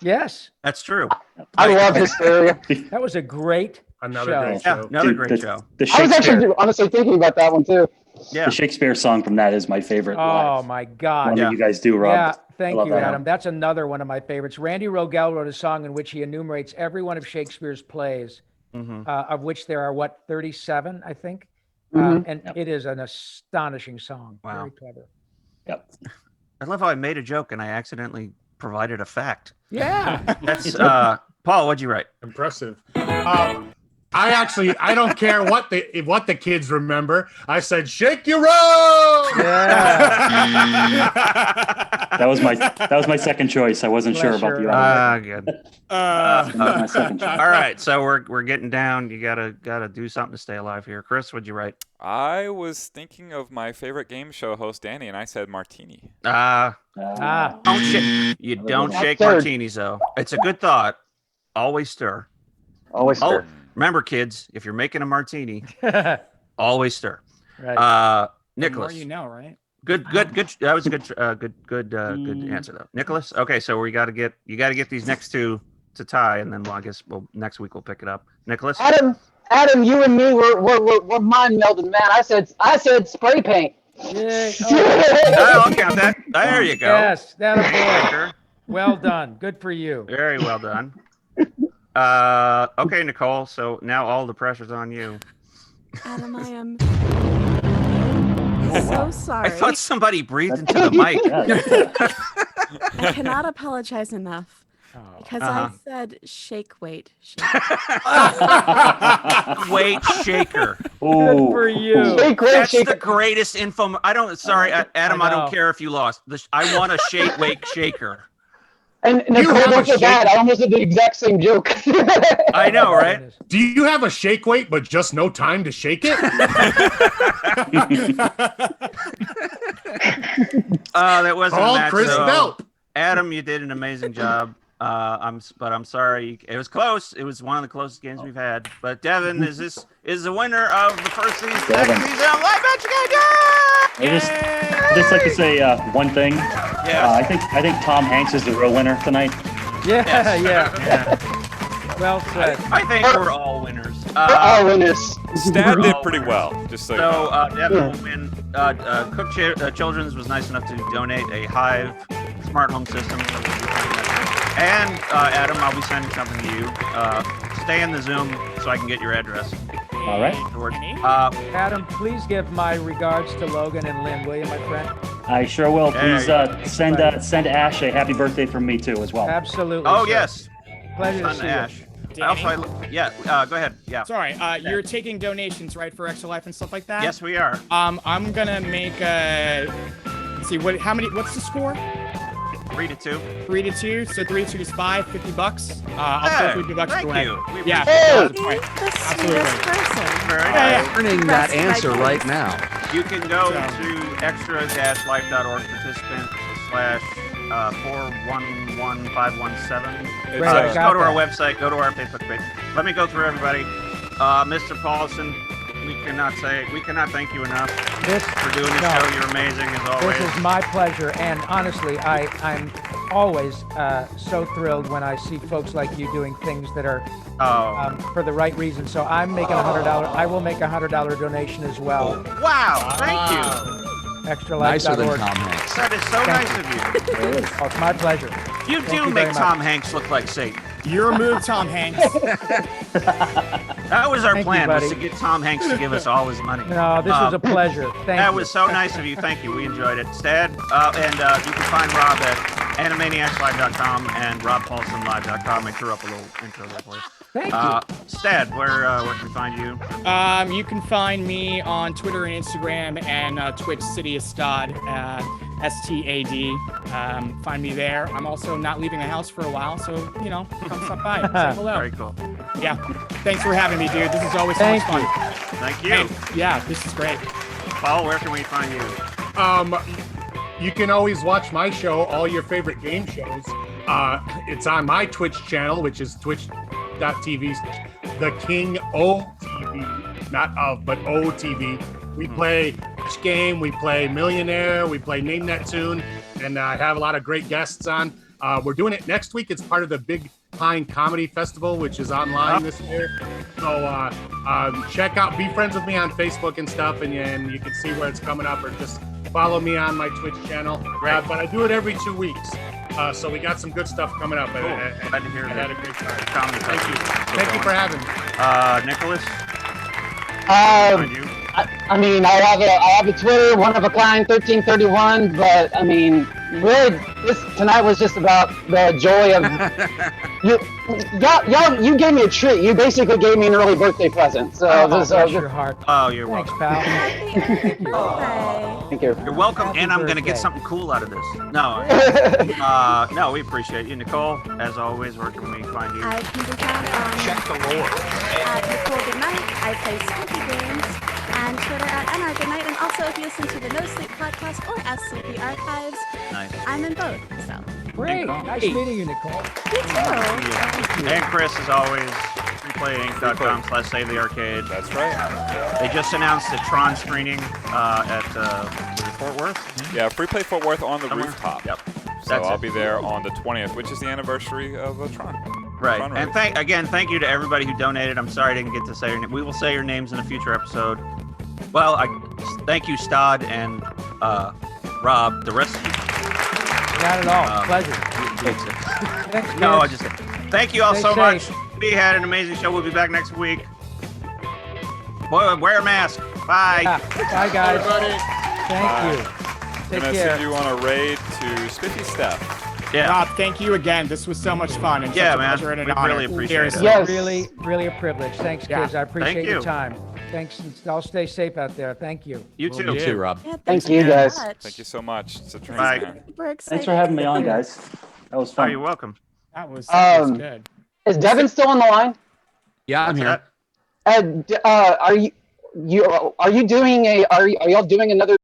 Yes. That's true. I love Hysteria. That was a great Another show. great show. Another great show. I was actually honestly thinking about that one too. Yeah. The Shakespeare song from that is my favorite. Oh my God. One that you guys do, Rob. Yeah, thank you, that. Adam. That's another one of my favorites. Randy Rogel wrote a song in which he enumerates every one of Shakespeare's plays, of which there are 37, I think. And it is an astonishing song. Wow. Very clever. Yep. I love how I made a joke and I accidentally provided a fact. Yeah. That's Paul. What'd you write? Impressive. I don't care what the kids remember. I said, shake your roll. Yeah. That was my second choice. I wasn't sure about the other. Good. My second choice. All right, so we're getting down. You gotta do something to stay alive here. Chris, what'd you write? I was thinking of my favorite game show host, Danny, and I said Martini. Don't shake martinis though. It's a good thought. Always stir. Always stir. Remember, kids, if you're making a martini, always stir. Right. Nicholas. The more you know, right? Good. That was a good answer though. Nicholas. Okay, so you got to get these next two to tie, and then next week we'll pick it up. Nicholas. Adam, you and me we're mind melded, man. I said spray paint. Yeah. I'll count that. There you go. Yes, that boy. Well done. Good for you. Very well done. Okay, Nicole. So now all the pressure's on you. Adam, I am so sorry. I thought somebody breathed into the mic. I cannot apologize enough. Because I said shake weight. Weight shaker. Good for you. Shake weight That's shaker. the greatest info. Sorry, Adam. I don't care if you lost. I want a shake weight shaker. And Nicole, have don't a feel bad. I almost did the exact same joke. I know, right? Do you have a shake weight, but just no time to shake it? That wasn't a All match, Chris though. Delp. Adam, you did an amazing job. I'm sorry. It was close. It was one of the closest games we've had. But Devin is the winner of the first season of Live Match I just like to say one thing. Yeah. I think Tom Hanks is the real winner tonight. Yeah. Well said. I think we're all winners. All winners. Stad did pretty well. Just so you know. So Devin will win. Cook Children's was nice enough to donate a Hive smart home system. And Adam, I'll be sending something to you. Stay in the Zoom so I can get your address. All right. Adam, please give my regards to Logan and Lynn, will you, my friend? I sure will. Please Yeah. send Ash a happy birthday from me too as well. Absolutely. Oh sir. yes. Pleasure to Son see you. Ash. Danny? Go ahead. Yeah. Sorry, you're taking donations, right, for Extra Life and stuff like that? Yes, we are. I'm gonna make let's see, what's the score? 3-2. 3-2, so 3-2 is $50. I'll Hey, throw $50 thank away. you. We Yeah, appreciate that's the point. The Absolutely. sweetest person. Very Yeah, nice. Earning that answer Rest right now. You can go So- to extra-life.org participant/411517. It's, Right, Just got go to our that. website, go to our Facebook page. Let me go through everybody. Mr. Paulson, we cannot thank you enough for doing the show. You're amazing as always. This is my pleasure, and honestly, I'm always so thrilled when I see folks like you doing things that are for the right reason. So I'm making $100. I will make $100 donation as well. Wow, thank you. Nicer than Extralife.org. Tom Hanks. That is so nice of you. Oh, it's my pleasure. You Thank do you make very much. Tom Hanks look like Satan. Your move, Tom Hanks. That was our Thank you, plan, was buddy. to get Tom Hanks to give us all his money. No, this was a pleasure. Thank That you. was so nice of you. Thank you. We enjoyed it. Stad, and you can find Rob at animaniacslive.com and robpaulsonlive.com. I threw up a little intro there for you. Thank you. Stad, where can we find you? You can find me on Twitter and Instagram and Twitch, City of Stad, STAD. Find me there. I'm also not leaving the house for a while, so, come stop by. Say hello. Very cool. Yeah. Thanks for having me, dude. This is always so much fun. Thank you. Hey, yeah, this is great. Paul, where can we find you? You can always watch my show, all your favorite game shows. It's on my Twitch channel, which is twitch.tv, The King OTV, not of, but OTV. We play each game, we play Millionaire, we play Name That Tune, and I have a lot of great guests on. We're doing it next week. It's part of the Big Pine Comedy Festival, which is online this year. So check out, be friends with me on Facebook and stuff, and you can see where it's coming up, or just follow me on my Twitch channel. But I do it every 2 weeks. So we got some good stuff coming up. Cool. Glad to hear I that. had a great time. Comedy Thank you. Festival. Thank you for having me. Nicholas? Um, You? I mean, I have a Twitter, one of a kind, 1331. But I mean, really, tonight was just about the joy of you gave me a treat. You basically gave me an early birthday present. So Bless your heart. Oh, you're Thanks, welcome. pal. thank you. You're welcome, Happy and I'm going to get birthday. something cool out of this. No, no, we appreciate you. Nicole, as always, where can we find you? I can be found on Check the lore. at Nicole Goodnight. I play spooky games. And Twitter at NR Goodnight. And also, if you listen to the No Sleep podcast or SCP Archives, Nice. I'm in both. So, Great. Nice meeting you, Nicole. you too. And Chris, as always, replayinc.com/save the arcade. That's right. They just announced a Tron screening at Fort Worth. Yeah, Free Play Fort Worth on the Somewhere? rooftop. Yep. So That's I'll it. be there on the 20th, which is the anniversary of Tron. Right. Tron And release. thank you to everybody who donated. I'm sorry I didn't get to say your name. We will say your names in a future episode. Well, thank you, Stad and Rob. The rest of you. Not at all. Um, Pleasure. Thanks, No, I kids. just thank you all Stay so safe. much. We had an amazing show. We'll be back next week. Boy, wear a mask. Bye. Yeah. Bye, guys. Everybody. Thank you. I'm Take gonna care. send you on a raid to Spiffy Steph. Yeah. Rob, thank you again. This was so much fun and Yeah, such a man. pleasure and an We honor. really appreciate it. Seriously. Yes. Really a privilege. Thanks, Yeah. kids. I appreciate your you. time. Thanks. I'll stay safe out there. Thank you. You Will too. do. You too, Rob. Yeah, Thank thanks you, very guys. much. Thank you so much. It's a Bye. treat. We're excited. Thanks for having me on, guys. That was Oh, fun. you're welcome. That was good. Is Devin still on the line? Yeah, I'm What's here. that? Are you doing are y'all doing another